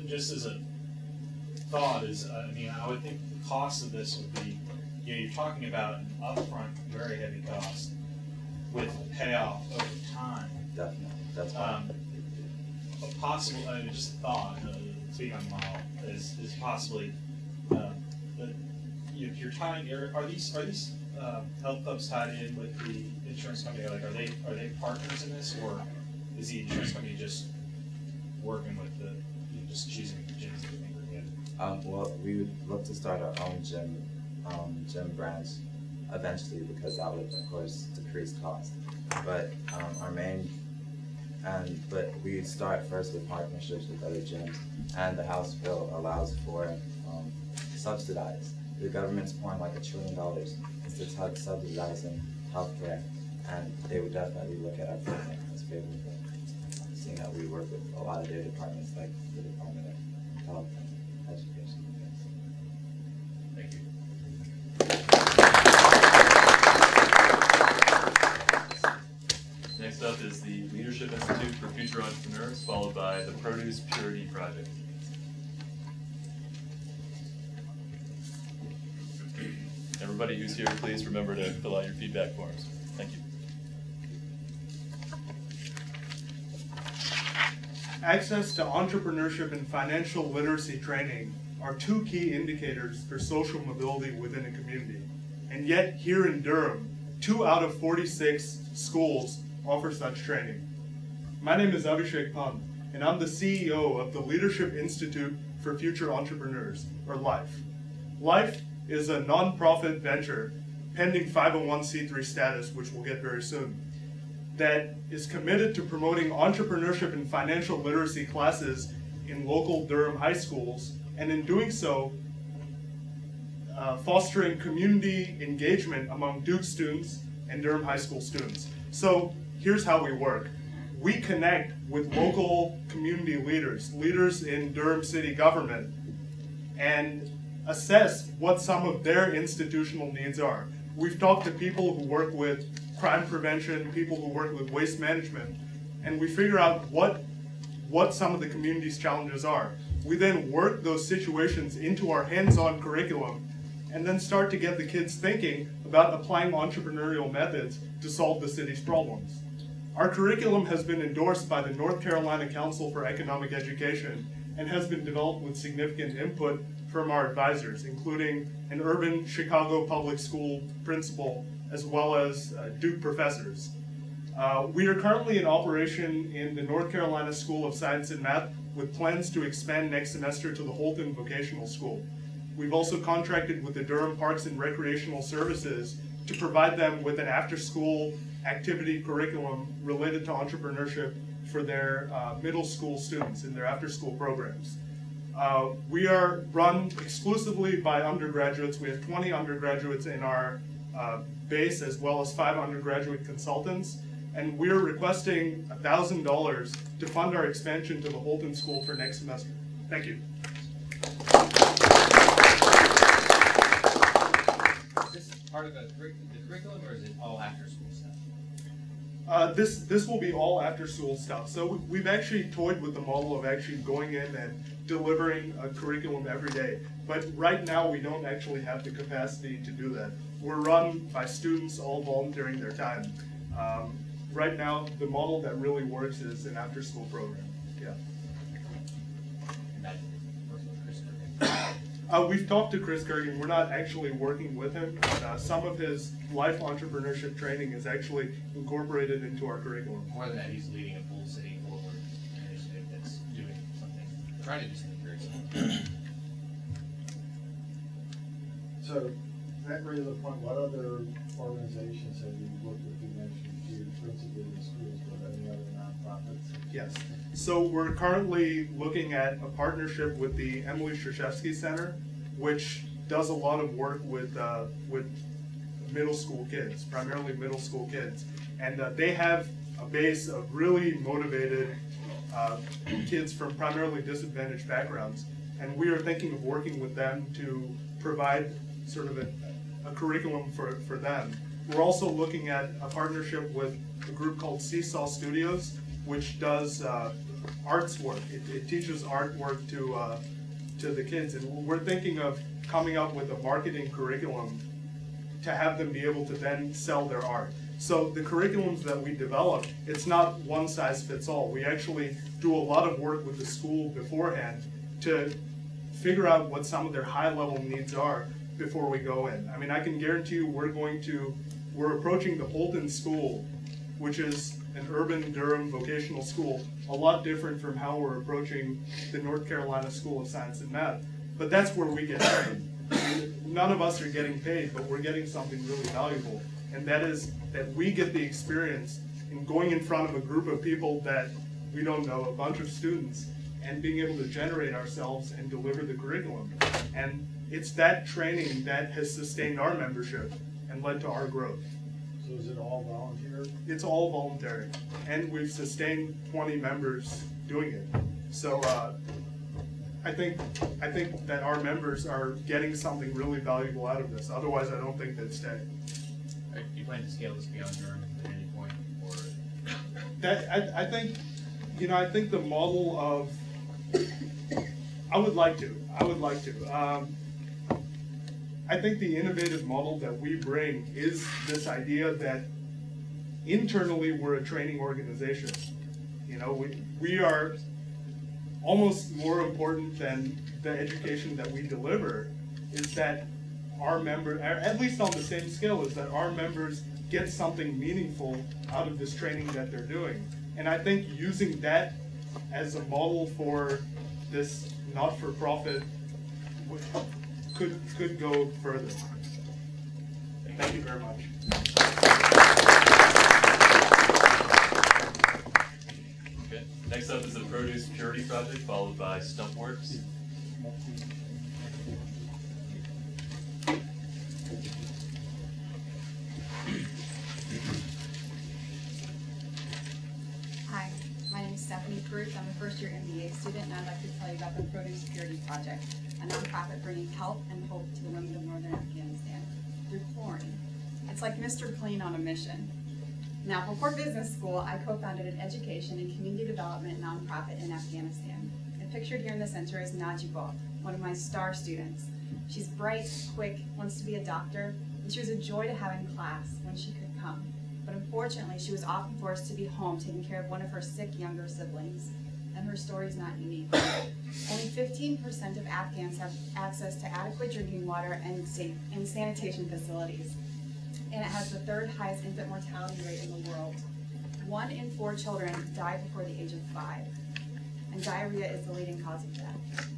Just as a thought is, I mean, I would think the cost of this would be, you know, you're talking about an upfront, very heavy cost with payoff over time.
Definitely, that's fine.
A possible, just a thought, speaking on the model, is possibly that if you're tying, are these health clubs tied in with the insurance company? Like, are they partners in this, or is the insurance company just working with just choosing the gyms that they think are good?
Well, we would look to start our own gym branch eventually, because that would, of course, decrease cost. But but we start first with partnerships with other gyms, and the House bill allows for subsidized. The government's pouring like $1 trillion into subsidizing healthcare, and they would definitely look at our program as favorable, seeing that we work with a lot of their departments, like the Department of Health and Education.
Thank you.
Next up is the Leadership Institute for Future Entrepreneurs, followed by the Produce Purity Project. Everybody who's here, please remember to fill out your feedback forms. Thank you.
Access to entrepreneurship and financial literacy training are 2 key indicators for social mobility within a community. And yet, here in Durham, 2 out of 46 schools offer such training. My name is Abhishek Pant, and I'm the CEO of the Leadership Institute for Future Entrepreneurs, or LIFE. LIFE is a nonprofit venture pending 501c3 status, which we'll get very soon, that is committed to promoting entrepreneurship and financial literacy classes in local Durham high schools, and in doing so, fostering community engagement among Duke students and Durham high school students. So here's how we work. We connect with local community leaders in Durham city government, and assess what some of their institutional needs are. We've talked to people who work with crime prevention, people who work with waste management, and we figure out what some of the community's challenges are. We then work those situations into our hands-on curriculum, and then start to get the kids thinking about applying entrepreneurial methods to solve the city's problems. Our curriculum has been endorsed by the North Carolina Council for Economic Education and has been developed with significant input from our advisors, including an urban Chicago public school principal, as well as Duke professors. We are currently in operation in the North Carolina School of Science and Math, with plans to expand next semester to the Holton Vocational School. We've also contracted with the Durham Parks and Recreational Services to provide them with an after-school activity curriculum related to entrepreneurship for their middle school students in their after-school programs. We are run exclusively by undergraduates. We have 20 undergraduates in our base, as well as 5 undergraduate consultants, and we're requesting $1,000 to fund our expansion to the Holton School for next semester. Thank you.
Is this part of the curriculum, or is it all after-school stuff?
This will be all after-school stuff. So we've actually toyed with the model of actually going in and delivering a curriculum every day. But right now, we don't actually have the capacity to do that. We're run by students all volunteering their time.
right now, the model that really works is an after-school program. Yeah. We've talked to Chris Gergen. We're not actually working with him, but some of his life entrepreneurship training is actually incorporated into our curriculum.
More than that, he's leading a full city forward initiative that's doing something, trying to do something very similar.
So that brings up a point. What other organizations have you worked with? You mentioned you principally in schools, but any other nonprofits?
Yes. So we're currently looking at a partnership with the Emily Krzyzewski Center, which does a lot of work with middle school kids, primarily middle school kids. And they have a base of really motivated kids from primarily disadvantaged backgrounds. And we are thinking of working with them to provide sort of a curriculum for them. We're also looking at a partnership with a group called Seesaw Studios, which does arts work. It teaches artwork to the kids, and we're thinking of coming up with a marketing curriculum to have them be able to then sell their art. So the curriculums that we develop, it's not one size fits all. We actually do a lot of work with the school beforehand to figure out what some of their high-level needs are before we go in. I mean, I can guarantee you we're approaching the Holton School, which is an urban Durham vocational school, a lot different from how we're approaching the North Carolina School of Science and Math. But that's where we get trained. I mean, none of us are getting paid, but we're getting something really valuable. And that is that we get the experience in going in front of a group of people that we don't know, a bunch of students, and being able to generate ourselves and deliver the curriculum. And it's that training that has sustained our membership and led to our growth.
So is it all volunteer?
It's all voluntary, and we've sustained 20 members doing it. So I think that our members are getting something really valuable out of this. Otherwise, I don't think they'd stay.
Do you plan to scale this beyond Durham at any point, or?
That I think, I think the model of I would like to. I think the innovative model that we bring is this idea that internally we're a training organization. We are almost more important than the education that we deliver is that our members, at least on the same scale, is that our members get something meaningful out of this training that they're doing. And I think using that as a model for this not-for-profit could go further. Thank you very much.
Okay. Next up is the Produce Purity Project, followed by Stumpworks.
Hi, my name is Stephanie Cruz. I'm a first-year MBA student, and I'd like to tell you about the Produce Purity Project, a nonprofit bringing health and hope to the women of northern Afghanistan through chlorine. It's like Mr. Clean on a mission. Now, before business school, I co-founded an education and community development nonprofit in Afghanistan. And pictured here in the center is Najibah, one of my star students. She's bright, quick, wants to be a doctor, and she was a joy to have in class when she could come. But unfortunately, she was often forced to be home taking care of one of her sick younger siblings. And her story is not unique. Only 15% of Afghans have access to adequate drinking water and sanitation facilities. And it has the third highest infant mortality rate in the world. 1 in 4 children die before the age of 5. And diarrhea is the leading cause of death.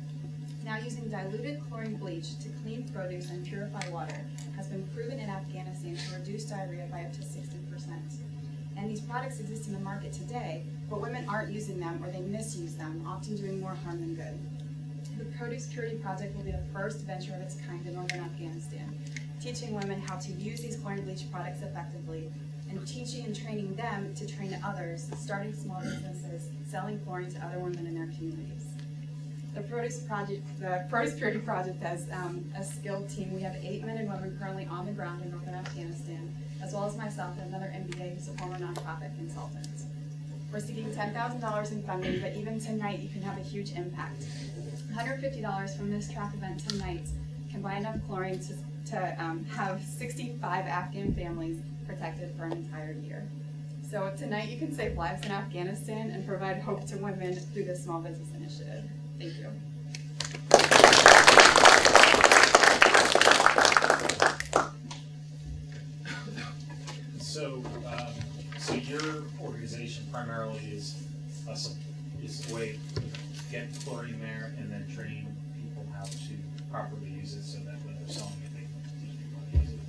Now, using diluted chlorine bleach to clean produce and purify water has been proven in Afghanistan to reduce diarrhea by up to 60%. And these products exist in the market today, but women aren't using them or they misuse them, often doing more harm than good. The Produce Purity Project will be the first venture of its kind in northern Afghanistan, teaching women how to use these chlorine bleach products effectively, and teaching and training them to train others, starting small businesses, selling chlorine to other women in their communities. The Produce Purity Project has a skilled team. We have 8 men and women currently on the ground in northern Afghanistan, as well as myself and another MBA who's a former nonprofit consultant. We're seeking $10,000 in funding, but even tonight you can have a huge impact. $150 from this track event tonight can buy enough chlorine to have 65 Afghan families protected for an entire year. So tonight you can save lives in Afghanistan and provide hope to women through this small business initiative. Thank you.
So your organization primarily is a way to get chlorine there and then train people how to properly use it so that when they're selling it, they can teach people how to use it.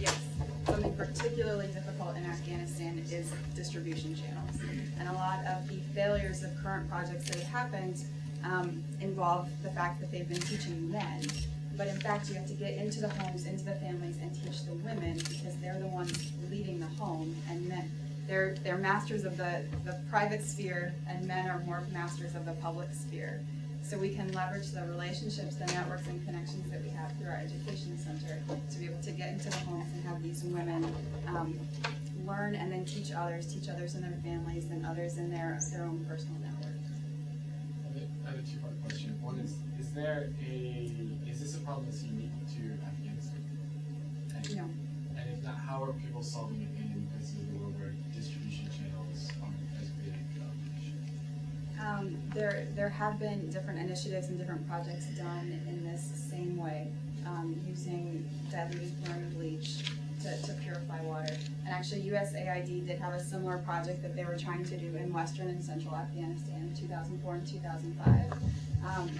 Yes. Something particularly difficult in Afghanistan is distribution channels. And a lot of the failures of current projects that have happened involve the fact that they've been teaching men. But in fact, you have to get into the homes, into the families, and teach the women because they're the ones leading the home, and men. They're masters of the private sphere, and men are more masters of the public sphere. So we can leverage the relationships, the networks, and connections that we have through our education center to be able to get into the homes and have these women learn and then teach others in their families and others in their own personal networks.
I have a two-part question. One is this a problem that's unique to Afghanistan?
No.
And if not, how are people solving it in places of the world where distribution channels aren't as big of an issue?
There have been different initiatives and different projects done in this same way, using diluted chlorine bleach to purify water. And actually USAID did have a similar project that they were trying to do in western and central Afghanistan in 2004 and 2005.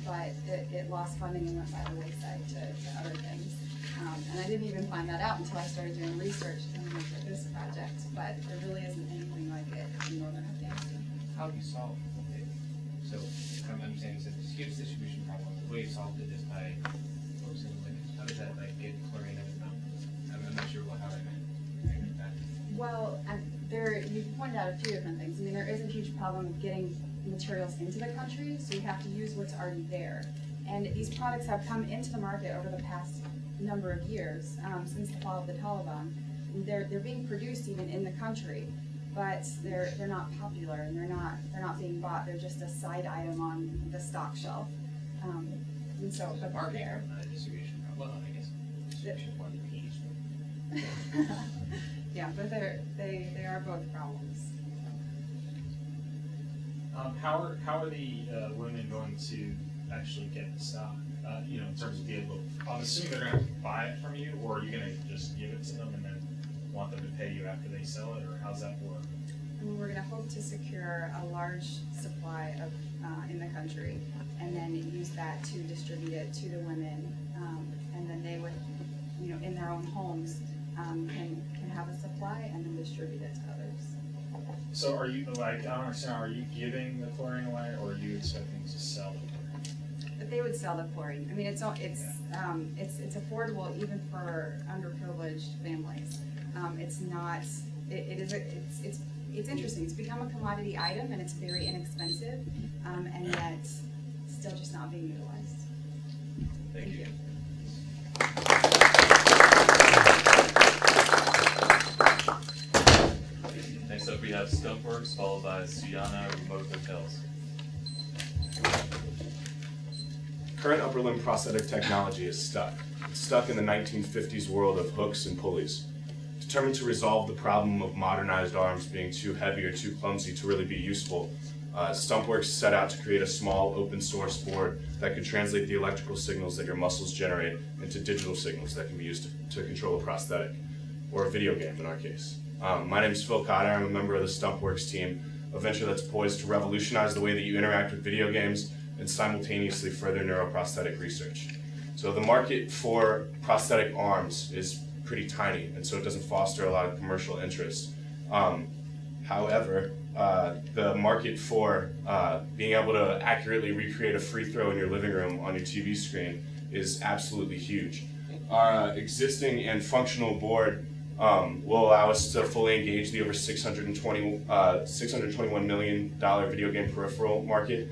But it lost funding and went by the wayside to other things. And I didn't even find that out until I started doing research for this project. But there really isn't anything like it in northern Afghanistan.
How do you solve it? So I'm saying it's a huge distribution problem. The way you solved it is by focusing on liquids. How does that get chlorine in the mountain? I'm not sure how that meant that.
Well, you pointed out a few different things. I mean, there is a huge problem of getting materials into the country, so you have to use what's already there. And these products have come into the market over the past number of years, since the fall of the Taliban. They're being produced even in the country, but they're not popular and they're not being bought. They're just a side item on the stock shelf. And so
the market there, not a distribution problem. Well, I guess distribution more than peace.
Yeah, but they are both problems.
How are the women going to actually get the stock? In terms of being able to, I'm assuming they're going to have to buy it from you, or are you going to just give it to them and then want them to pay you after they sell it, or how's that work?
I mean, we're going to hope to secure a large supply of in the country, and then use that to distribute it to the women, and then they would, in their own homes, can have a supply and then distribute it to others.
So are you, I don't understand, are you giving the chlorine away, or are you expecting to sell the chlorine?
But they would sell the chlorine. I mean, it's affordable even for underprivileged families. It's not. It's interesting. It's become a commodity item, and it's very inexpensive, and yet still just not being utilized.
Thank you. Next up, we have Stumpworks, followed by Suyana Remote Hotels.
Current upper limb prosthetic technology is stuck. It's stuck in the 1950s world of hooks and pulleys. Determined to resolve the problem of modernized arms being too heavy or too clumsy to really be useful, Stumpworks set out to create a small open source board that could translate the electrical signals that your muscles generate into digital signals that can be used to control a prosthetic, or a video game in our case. My name is Phil Cotter. I'm a member of the Stumpworks team, a venture that's poised to revolutionize the way that you interact with video games and simultaneously further neuroprosthetic research. So the market for prosthetic arms is pretty tiny, and so it doesn't foster a lot of commercial interest. However, the market for being able to accurately recreate a free throw in your living room on your TV screen is absolutely huge. Our existing and functional board will allow us to fully engage the over $621 million video game peripheral market,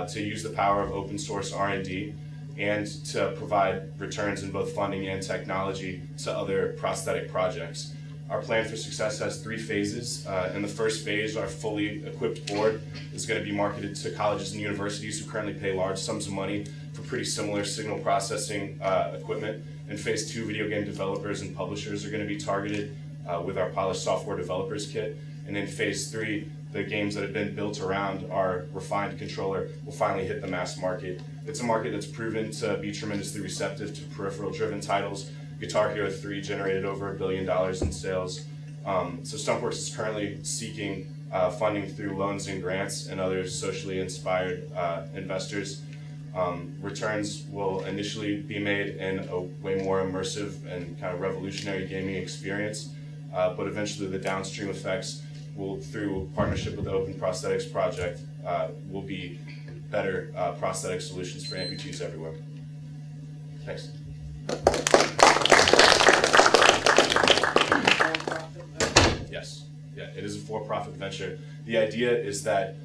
to use the power of open source R&D, and to provide returns in both funding and technology to other prosthetic projects. Our plan for success has 3 phases. In the first phase, our fully equipped board is going to be marketed to colleges and universities who currently pay large sums of money for pretty similar signal processing equipment. In phase 2, video game developers and publishers are going to be targeted, with our polished software developers kit. And in phase 3, the games that have been built around our refined controller will finally hit the mass market. It's a market that's proven to be tremendously receptive to peripheral-driven titles. Guitar Hero 3 generated over $1 billion in sales. So Stumpworks is currently seeking funding through loans and grants and other socially inspired investors. Returns will initially be made in a way more immersive and kind of revolutionary gaming experience, but eventually the downstream effects will, through partnership with the Open Prosthetics Project, will be better prosthetic solutions for amputees everywhere. Thanks. Yes, yeah, it is a for-profit venture. The idea is that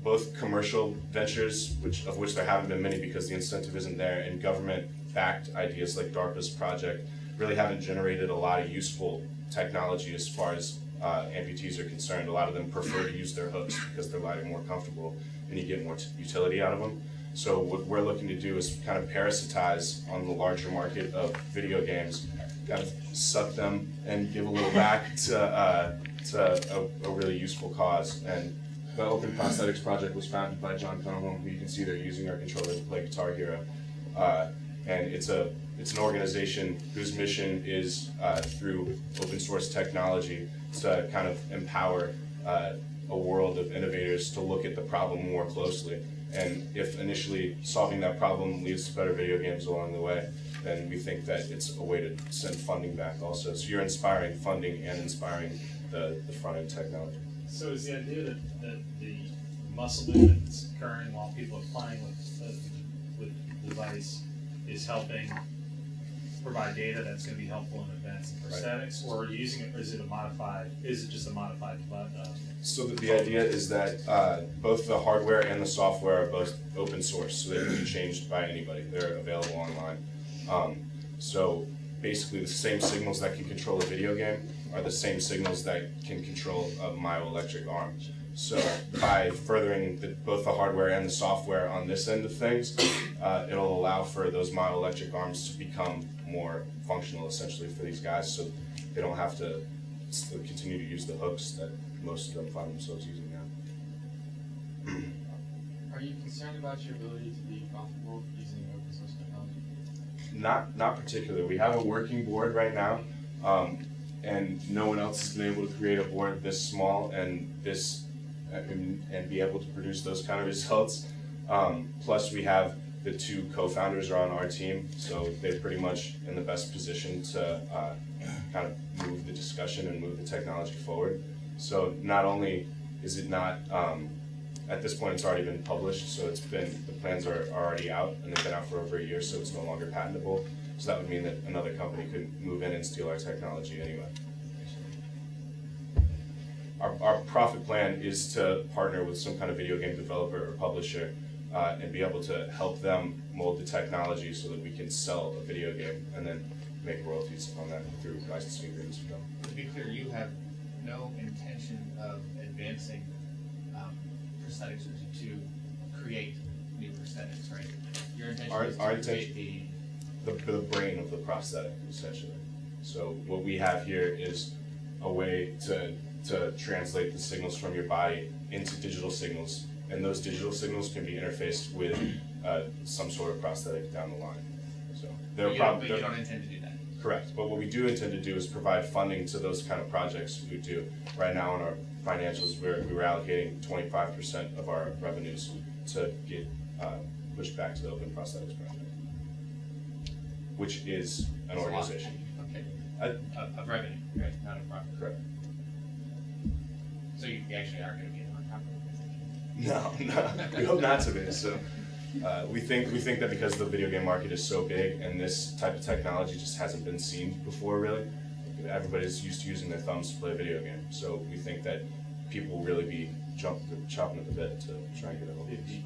both commercial ventures, of which there haven't been many because the incentive isn't there, and government-backed ideas like DARPA's project really haven't generated a lot of useful technology as far as amputees are concerned. A lot of them prefer to use their hooks because they're lighter, more comfortable, and you get more utility out of them. So what we're looking to do is kind of parasitize on the larger market of video games, kind of suck them and give a little back to a really useful cause. And the Open Prosthetics Project was founded by John Cunningham, who you can see they're using our controller to play Guitar Hero. And it's an organization whose mission is, through open source technology, to kind of empower a world of innovators to look at the problem more closely. And if initially solving that problem leads to better video games along the way, then we think that it's a way to send funding back also. So you're inspiring funding and inspiring the front-end technology.
So is the idea that the muscle movement that's occurring while people are playing with the device is helping provide data that's going to be helpful in advancing prosthetics, or are you using it, or is it just a modified
So the idea is that both the hardware and the software are both open source, so they can be changed by anybody. They're available online. So basically the same signals that can control a video game are the same signals that can control a myoelectric arm. So by furthering both the hardware and the software on this end of things, it'll allow for those myoelectric arms to become more functional essentially for these guys, so they don't have to continue to use the hooks that most of them find themselves using now.
Are you concerned about your ability to be profitable using open source technology?
Not particularly. We have a working board right now, and no one else has been able to create a board this small and be able to produce those kind of results. Plus, we have the 2 co-founders are on our team, so they're pretty much in the best position to kind of move the discussion and move the technology forward. So not only is it not, at this point it's already been published, so the plans are already out, and they've been out for over a year, so it's no longer patentable. So that would mean that another company could move in and steal our technology anyway. Our profit plan is to partner with some kind of video game developer or publisher and be able to help them mold the technology so that we can sell a video game and then make royalties on that through licensing agreements with them.
To be clear, you have no intention of advancing prosthetics to create new prosthetics, right? Your intention is to create
the brain of the prosthetic, essentially. So what we have here is a way to translate the signals from your body into digital signals, and those digital signals can be interfaced with some sort of prosthetic down the line. So
but you don't intend to do that.
Correct, but what we do intend to do is provide funding to those kind of projects we do. Right now in our financials, we were allocating 25% of our revenues to get pushed back to the Open Prosthetics Project, which is an organization.
Okay. Of revenue, right? Not of profit.
Correct.
So you actually are going to be an on-top organization?
No, we hope not to be. So we think that because the video game market is so big and this type of technology just hasn't been seen before, really. Everybody's used to using their thumbs to play a video game. So we think that people will really be chopping at the bit to try and get a hold of this.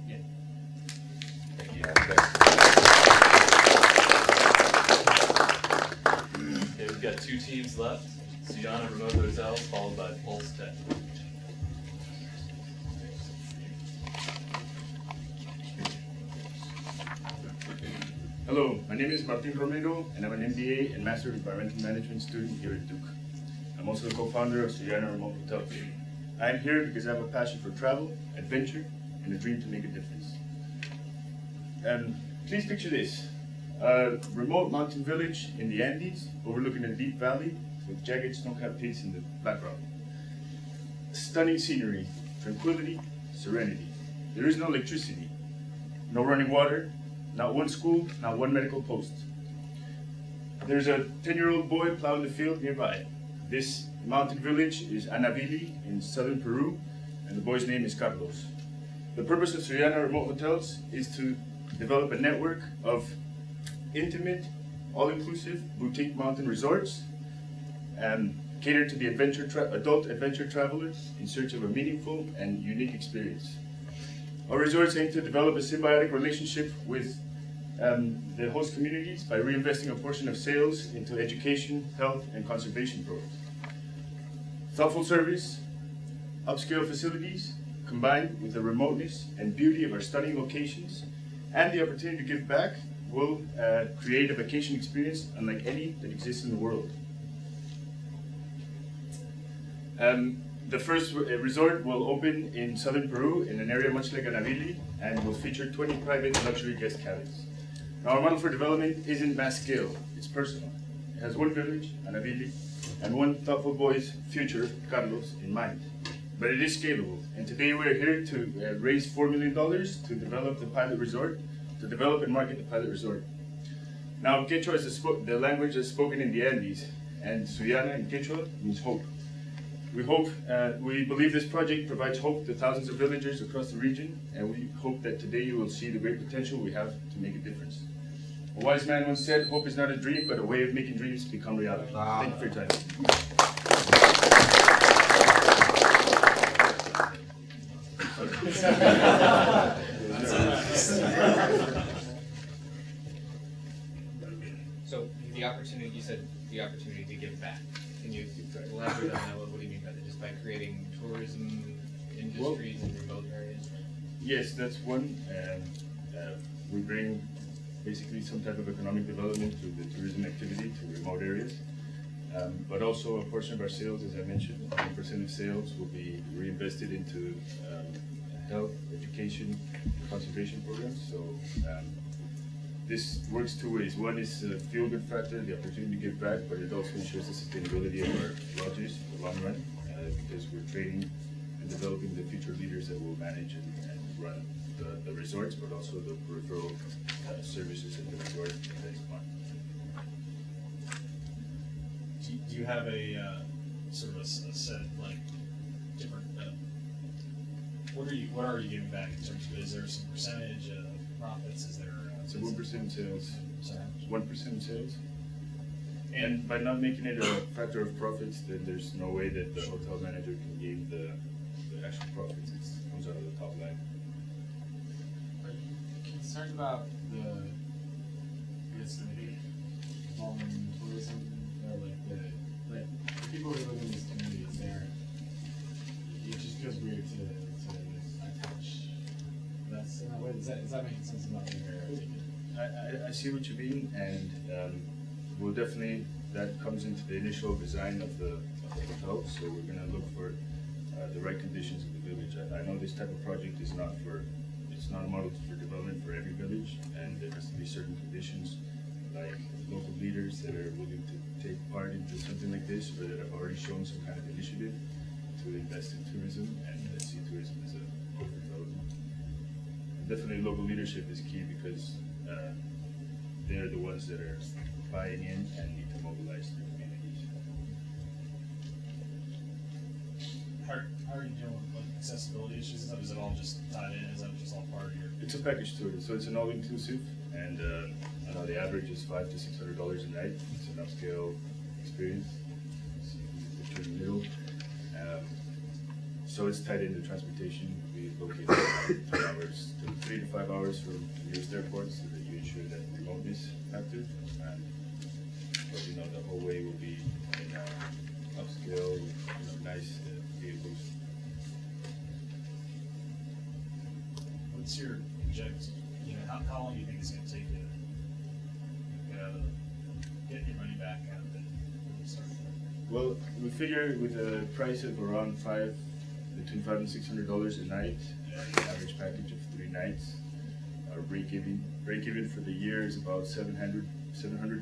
Yeah.
Okay, we've got 2 teams left. Sujana Remote Hotels, followed by Pulse Tech.
Hello, my name is Martin Romero, and I'm an MBA and Master of Environmental Management student here at Duke. I'm also the co-founder of Suyana Remote Hotels. I'm here because I have a passion for travel, adventure, and a dream to make a difference. Please picture this. A remote mountain village in the Andes, overlooking a deep valley with jagged snow-capped peaks in the background. Stunning scenery, tranquility, serenity. There is no electricity, no running water, not one school, not one medical post. There's a 10-year-old boy plowing the field nearby. This mountain village is Anavili in southern Peru, and the boy's name is Carlos. The purpose of Suyana Remote Hotels is to develop a network of intimate, all-inclusive boutique mountain resorts and cater to the adult adventure travelers in search of a meaningful and unique experience. Our resorts aim to develop a symbiotic relationship with the host communities by reinvesting a portion of sales into education, health, and conservation programs. Thoughtful service, upscale facilities, combined with the remoteness and beauty of our stunning locations and the opportunity to give back will create a vacation experience unlike any that exists in the world. The first resort will open in southern Peru in an area much like Anavili and will feature 20 private luxury guest cabins. Now, our model for development isn't mass scale, it's personal. It has one village, Anavili, and one thoughtful boy's future, Carlos, in mind. But it is scalable, and today we're here to raise $4 million to develop the pilot resort, to develop and market the pilot resort. Now, Quechua is the language that's spoken in the Andes, and Suyana in Quechua means hope. We believe this project provides hope to thousands of villagers across the region, and we hope that today you will see the great potential we have to make a difference. A wise man once said, hope is not a dream, but a way of making dreams become reality. Thank you for your time.
So the opportunity, you said the opportunity to give back. Can you elaborate on that? What do you mean by that? Just by creating tourism industries in remote areas?
Yes, that's one. We bring basically some type of economic development to the tourism activity to remote areas. But also a portion of our sales, as I mentioned, 10% of sales will be reinvested into health, education, conservation programs. So this works two ways. One is the feel-good factor, the opportunity to give back, but it also ensures the sustainability of our lodges for the long run, because we're training and developing the future leaders that will manage and run the resorts, but also the peripheral services at the resort that is fun.
Do you have a sort of a set, like, different, what are you giving back in terms of, is there some percentage of profits? Is there?
So 1% sales, 1% sales. And by not making it a factor of profits, then there's no way that the hotel manager can gain the actual profits. It comes out of the top line.
Are you concerned about the maybe involving tourism, or like the people who live in these communities there? It just feels weird to attach. That's in a way. Is that making sense about the area?
I see what you mean, and we'll definitely, that comes into the initial design of the hotel, so we're going to look for the right conditions in the village. I know this type of project is not it's not a model for development for every village, and there has to be certain conditions, like local leaders that are willing to take part into something like this, or that have already shown some kind of initiative to invest in tourism and see tourism as a corporate development. And definitely local leadership is key, because they're the ones that are buying in and need to mobilize their communities.
How are you dealing with accessibility issues? Is it all just tied in? Is that just all part of your?
It's a package tour, so it's an all-inclusive, and I know the average is $500 to $600 a night. It's an upscale experience. See the picture in the middle. So it's tied into transportation. We locate 3 to 5 hours from the nearest airport, so that you ensure that remoteness factor. But you know, the whole way will be in upscale, nice vehicles.
What's your project? How long do you think it's going to take you to
We figure with a price of around between $500 and $600 a night, an average package of 3 nights. Our break-even for the year is about 700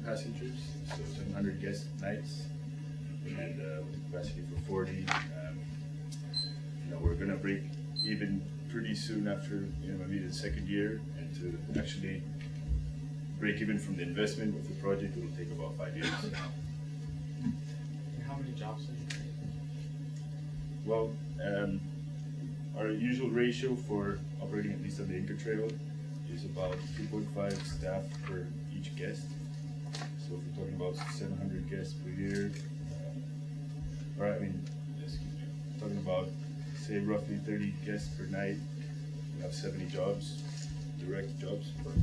passengers, so 700 guest nights, and with a capacity for 40. We're gonna break even pretty soon after maybe the second year, and to actually break even from the investment of the project, it will take about 5 years.
And how many jobs will you create?
Well, our usual ratio for operating at least on the Inca Trail is about 2.5 staff per each guest. So if we're talking about 700 guests per year, talking about, say, roughly 30 guests per night, we have 70 jobs, direct jobs, but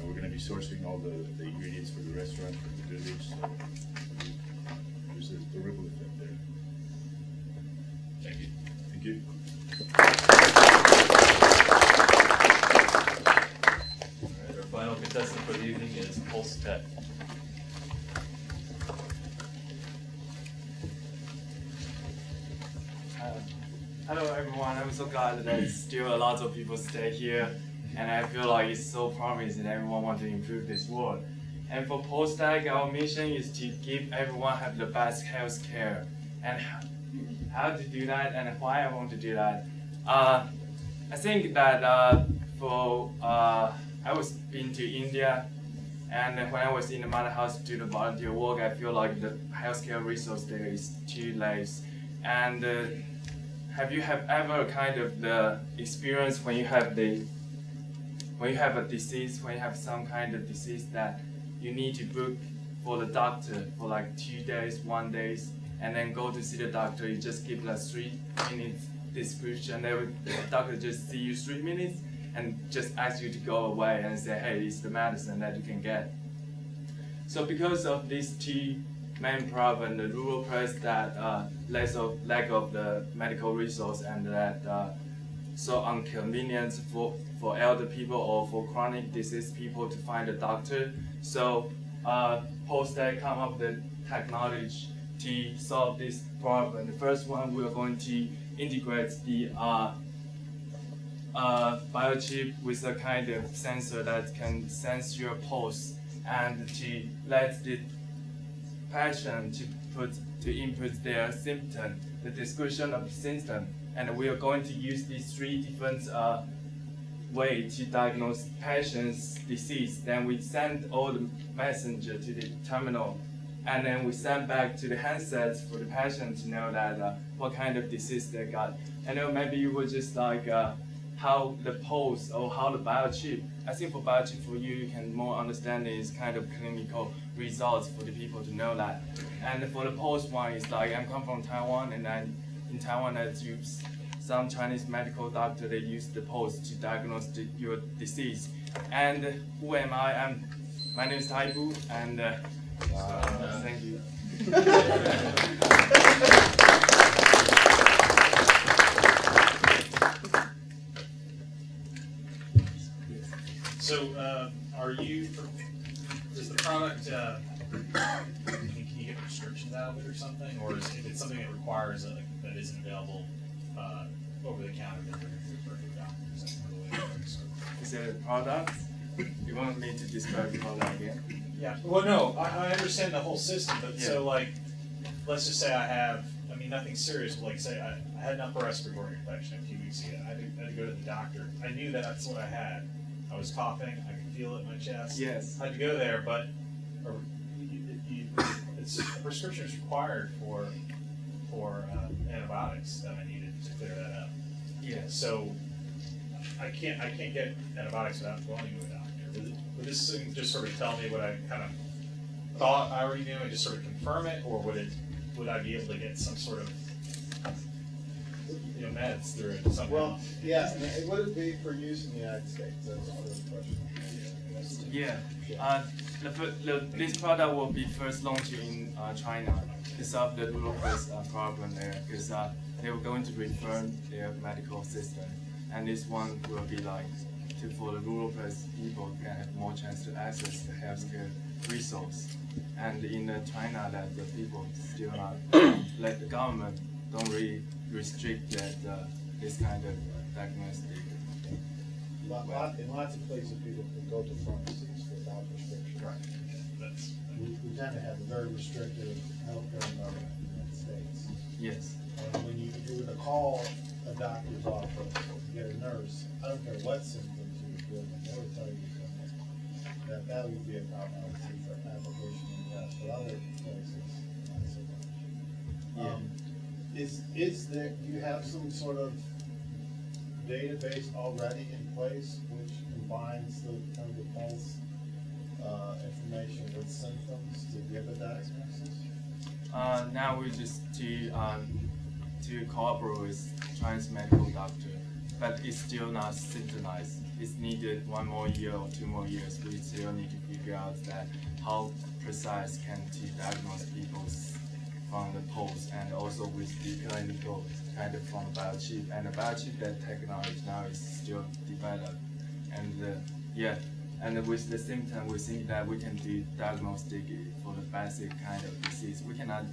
we're going to be sourcing all the ingredients for the restaurant, for the village, so there's a ripple effect there. Thank you. Thank you.
Alright, our final contestant for the evening is Pulse Tech.
Hello everyone, I'm so glad that still a lot of people stay here, and I feel like it's so promising and everyone wants to improve this world. And for Post-Tech, our mission is to give everyone have the best health care. And how to do that and why I want to do that. I think that I was been to India, and when I was in the mother house to the volunteer work, I feel like the healthcare resource there is too less. And have you ever kind of the experience when you have a disease, when you have some kind of disease that you need to book for the doctor for like 2 days, 1 day, and then go to see the doctor, you just give a 3-minute description, the doctor just see you 3 minutes and just ask you to go away and say, hey, it's the medicine that you can get. So because of these two main problem, the rural place that lack of the medical resource and that so inconvenient for elder people or for chronic disease people to find a doctor. So Post-Tech come up with the technology to solve this problem. The first one, we are going to integrate the biochip with a kind of sensor that can sense your pulse and to let the patient to input their symptom, the description of the symptom, and we are going to use these 3 different ways to diagnose patient's disease. Then we send all the messenger to the terminal, and then we send back to the handset for the patient to know that what kind of disease they got. I know maybe you would just like how the pulse or how the biochip. I think for biochip for you can more understand is kind of clinical results for the people to know that. And for the pulse one, it's like I come from Taiwan, and then in Taiwan that's used some Chinese medical doctor, they use the pulse to diagnose your disease. And who am I? My name is Taibu, and thank you.
So, is the product, can you get prescriptions out of it or something? Or is it something that requires, that isn't available over the counter that you're referring to doctor? Is that more the way it works?
Is it a product? You want me to describe the product again?
Yeah, well, no, I understand the whole system, but
yeah.
So like, let's just say I have, nothing serious, but like say I had an upper respiratory infection a few weeks ago. I had to go to the doctor. I knew that that's what I had. I was coughing, I could feel it in my chest.
Yes.
I had to go there, but a prescription is required for antibiotics that I needed to clear that up.
Yeah.
So I can't get antibiotics without going to a doctor. Would this thing just sort of tell me what I kind of thought I already knew and just sort of confirm it, or would I be able to get some sort of meds through it somehow?
Well, yeah, and would it be for use in the United States? That's the first question.
Yeah. This product will be first launched in China to solve the rural place problem there, because they were going to reform their medical system, and this one will be like for the rural place people can have more chance to access the healthcare resource. And in China, that the people still not, like the government don't really restrict that this kind of diagnostic.
In lots of places, people can go to pharmacies without prescription.
Right.
We tend to have a very restrictive healthcare environment in the United States.
Yes.
And when if you were to call a doctor's office or get a nurse, I don't care what symptoms you were feeling, they would tell you that would be a problem, obviously, for application in the US, but other places, not so much. Do you have some sort of database already in place which combines the kind of the pulse information with symptoms to give a diagnosis?
Now we just to cooperate with Chinese medical doctor, but it's still not synchronized. It's needed 1 more year or 2 more years. We still need to figure out that how precise can to diagnose people from the pulse, and also with the clinical kind of from biochip. And the biochip that technology now is still developed. And and with the symptom, we think that we can do diagnostic for the basic kind of disease. We cannot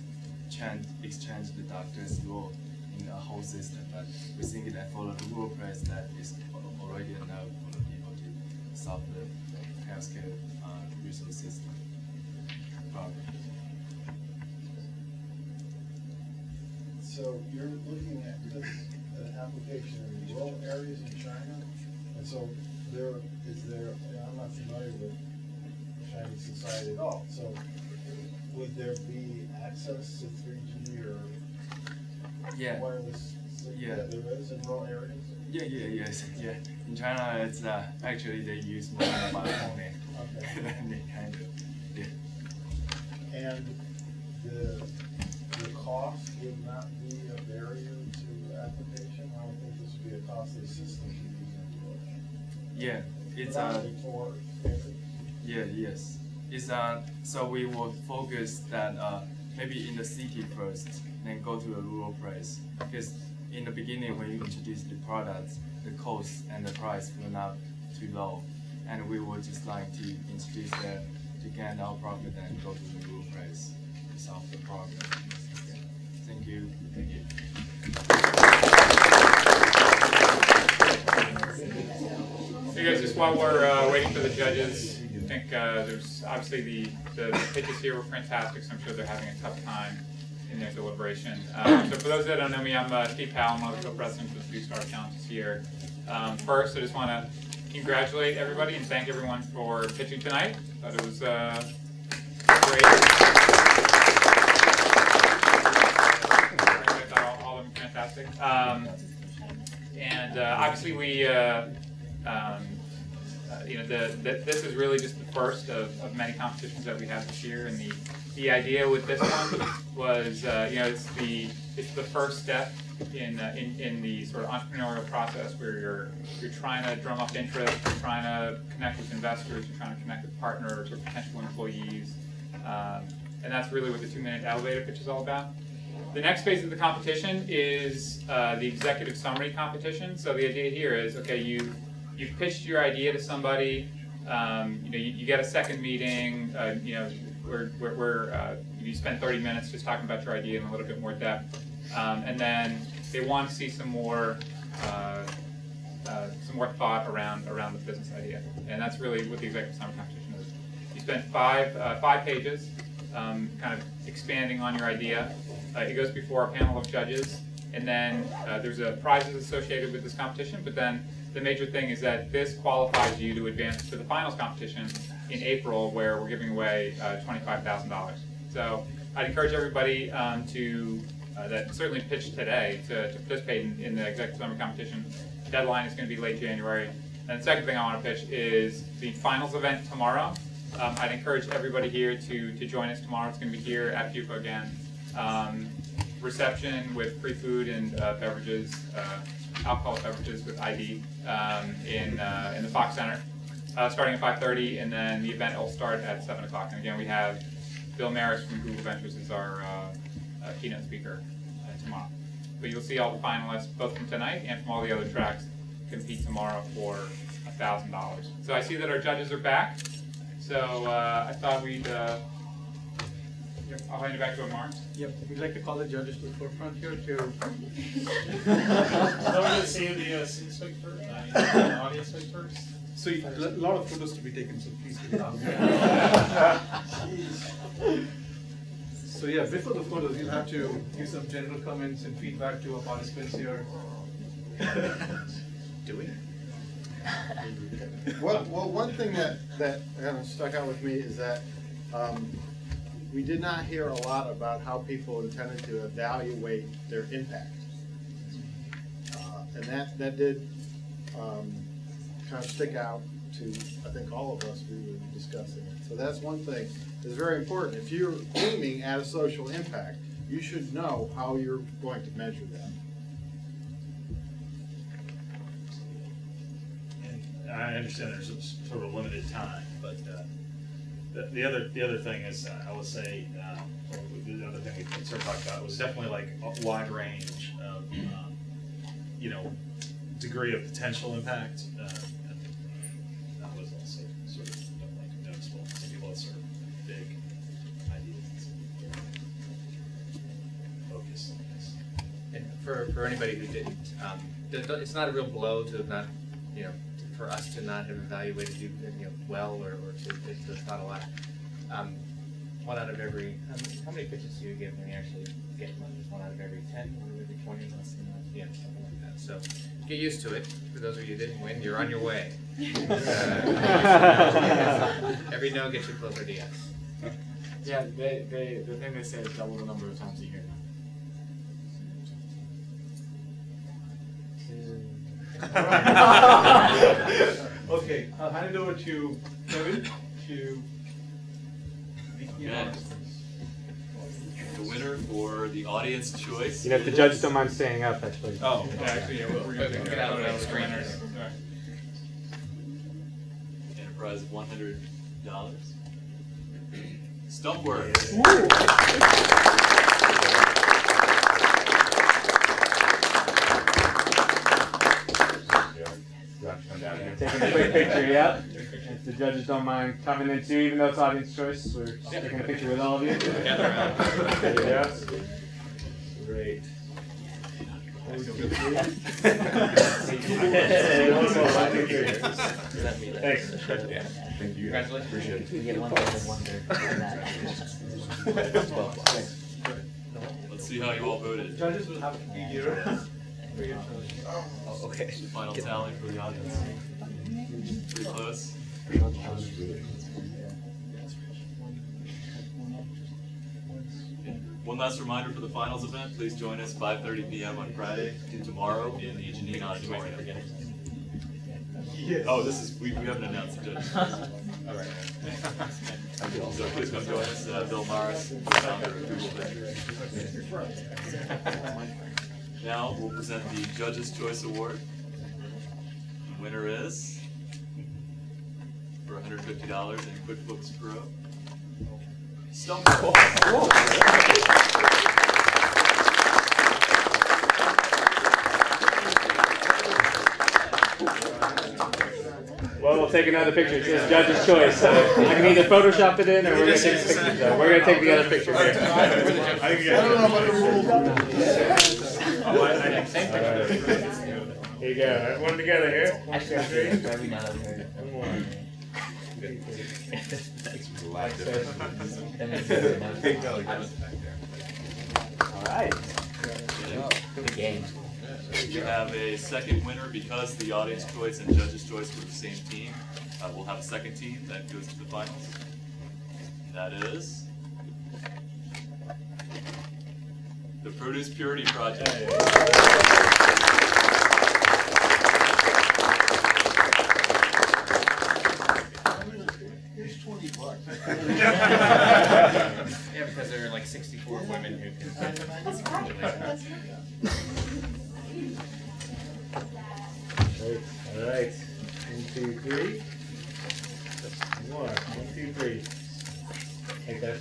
exchange the doctor's role in the whole system, but we think that for the rural place, that is already enough for the people to solve the healthcare resource system problem.
So you're looking at this application in rural areas in China, and so I'm not familiar with Chinese society at all. So would there be access to 3G or wireless?
Yeah,
there is in rural areas.
Yes. In China, it's actually they use more mobile phone than they kind of. Yeah.
And the cost would not be a barrier to application. I don't think this would be a costly system to use in rural.
Yeah, it's yes. It's so we will focus that maybe in the city first, then go to a rural place. Because in the beginning, when you introduce the products, the cost and the price will not too low, and we would just like to introduce that to get our profit and go to the rural place to solve the problem. Thank you. Thank you.
So guys, just while we're waiting for the judges, I think there's obviously the pitches here were fantastic, so I'm sure they're having a tough time in their deliberation. So for those that don't know me, I'm Steve Powell, I'm one of the co-presidents of the Duke Startup Challenges here. First, I just want to congratulate everybody and thank everyone for pitching tonight. I thought it was great. I thought all of them were fantastic. And obviously we, this is really just the first of many competitions that we have this year, and the idea with this one was, it's the first step in the sort of entrepreneurial process where you're trying to drum up interest, you're trying to connect with investors, you're trying to connect with partners or potential employees, and that's really what the 2-minute elevator pitch is all about. The next phase of the competition is the executive summary competition. So the idea here is, okay, you've pitched your idea to somebody, you get a second meeting, where you spend 30 minutes just talking about your idea in a little bit more depth, and then they want to see some more thought around the business idea, and that's really what the executive summary competition is. You spend five pages, kind of expanding on your idea. It goes before a panel of judges, and then there's prizes associated with this competition, but then the major thing is that this qualifies you to advance to the finals competition in April, where we're giving away $25,000. So I'd encourage everybody that certainly pitched today to participate in the executive summary competition. The deadline is going to be late January. And the second thing I want to pitch is the finals event tomorrow. I'd encourage everybody here to join us tomorrow. It's going to be here at Fuqua again. Reception with free food and beverages, alcoholic beverages with ID in the Fox Center, starting at 5:30, and then the event will start at 7 o'clock. And again, we have Bill Maris from Google Ventures as our keynote speaker tomorrow. But you'll see all the finalists, both from tonight and from all the other tracks, compete tomorrow for $1,000. So I see that our judges are back. So I thought we'd Yep. I'll hand it back to Amar.
Yep. We'd like to call the judges to the forefront here to.
So we're going to see the speak first, the audience speak first.
So a lot of photos to be taken, so please. So yeah, before the photos, you'll have to give some general comments and feedback to our participants here.
Do we?
Well, one thing that kind of stuck out with me is that we did not hear a lot about how people intended to evaluate their impact, and that did kind of stick out to, I think, all of us. We were discussing it. So that's one thing that's very important. If you're aiming at a social impact, you should know how you're going to measure that.
I understand there's sort of limited time, but the other thing is, I would say, the other thing we sort of talked about was definitely like a wide range of, degree of potential impact. And that was also sort of like noticeable. Some people have sort of big ideas and some people focus on this.
And for anybody who didn't, it's not a real blow to have not, for us to not have evaluated you, well, or to it's not a lot. 1 out of every, how many pitches do you give when you actually get one? 1 out of every 10, 1 out of every 20, less than that, yeah, something like that. So get used to it. For those of you who didn't win, you're on your way. Every no gets you closer to yes.
Yeah, the thing they say is double the number of times you hear
that. Okay, I'll hand it over to Kevin to.
Okay. The winner for the audience choice.
If the judges don't mind staying up, actually.
Oh,
yeah, actually, yeah, we're going to get out of the screeners.
Enterprise $100. Stump work.
Taking a quick picture, yeah. If the judges don't mind coming in too, even though it's audience choice, we're just taking a picture with all of you. Yeah.
Great.
Thanks.
Thank you.
Congratulations.
Appreciate it.
You get 1,100.
Let's see how you all voted.
Judges will have to be here.
Oh, okay. Final tally for the audience. Pretty close. One last reminder for the finals event, please join us 5:30 p.m. on Friday tomorrow in the Janine Auditorium.
Yes.
Oh, we haven't announced the judges. All right. So please come join us, Bill Morris, founder of Google Ventures. Now we'll present the Judges' Choice Award. The winner is, for $150 in QuickBooks Pro, Stump.
Well, we'll take another picture. It says judge's choice. So I can either Photoshop it in, or we're going to take the picture. So we're going to take the other picture here.
I don't know about the rules.
Here you go. One together here.
Actually,
three.
One more.
All right.
Good game.
We have a second winner because the audience choice and judges' choice were the same team. We'll have a second team that goes to the finals. That is the Produce Purity Project.
It's $20.
Yeah, because there are like 64 women who can.
That's right. That's right.
All right. 1, 2, 3. More. 1, 2, 3. Take that.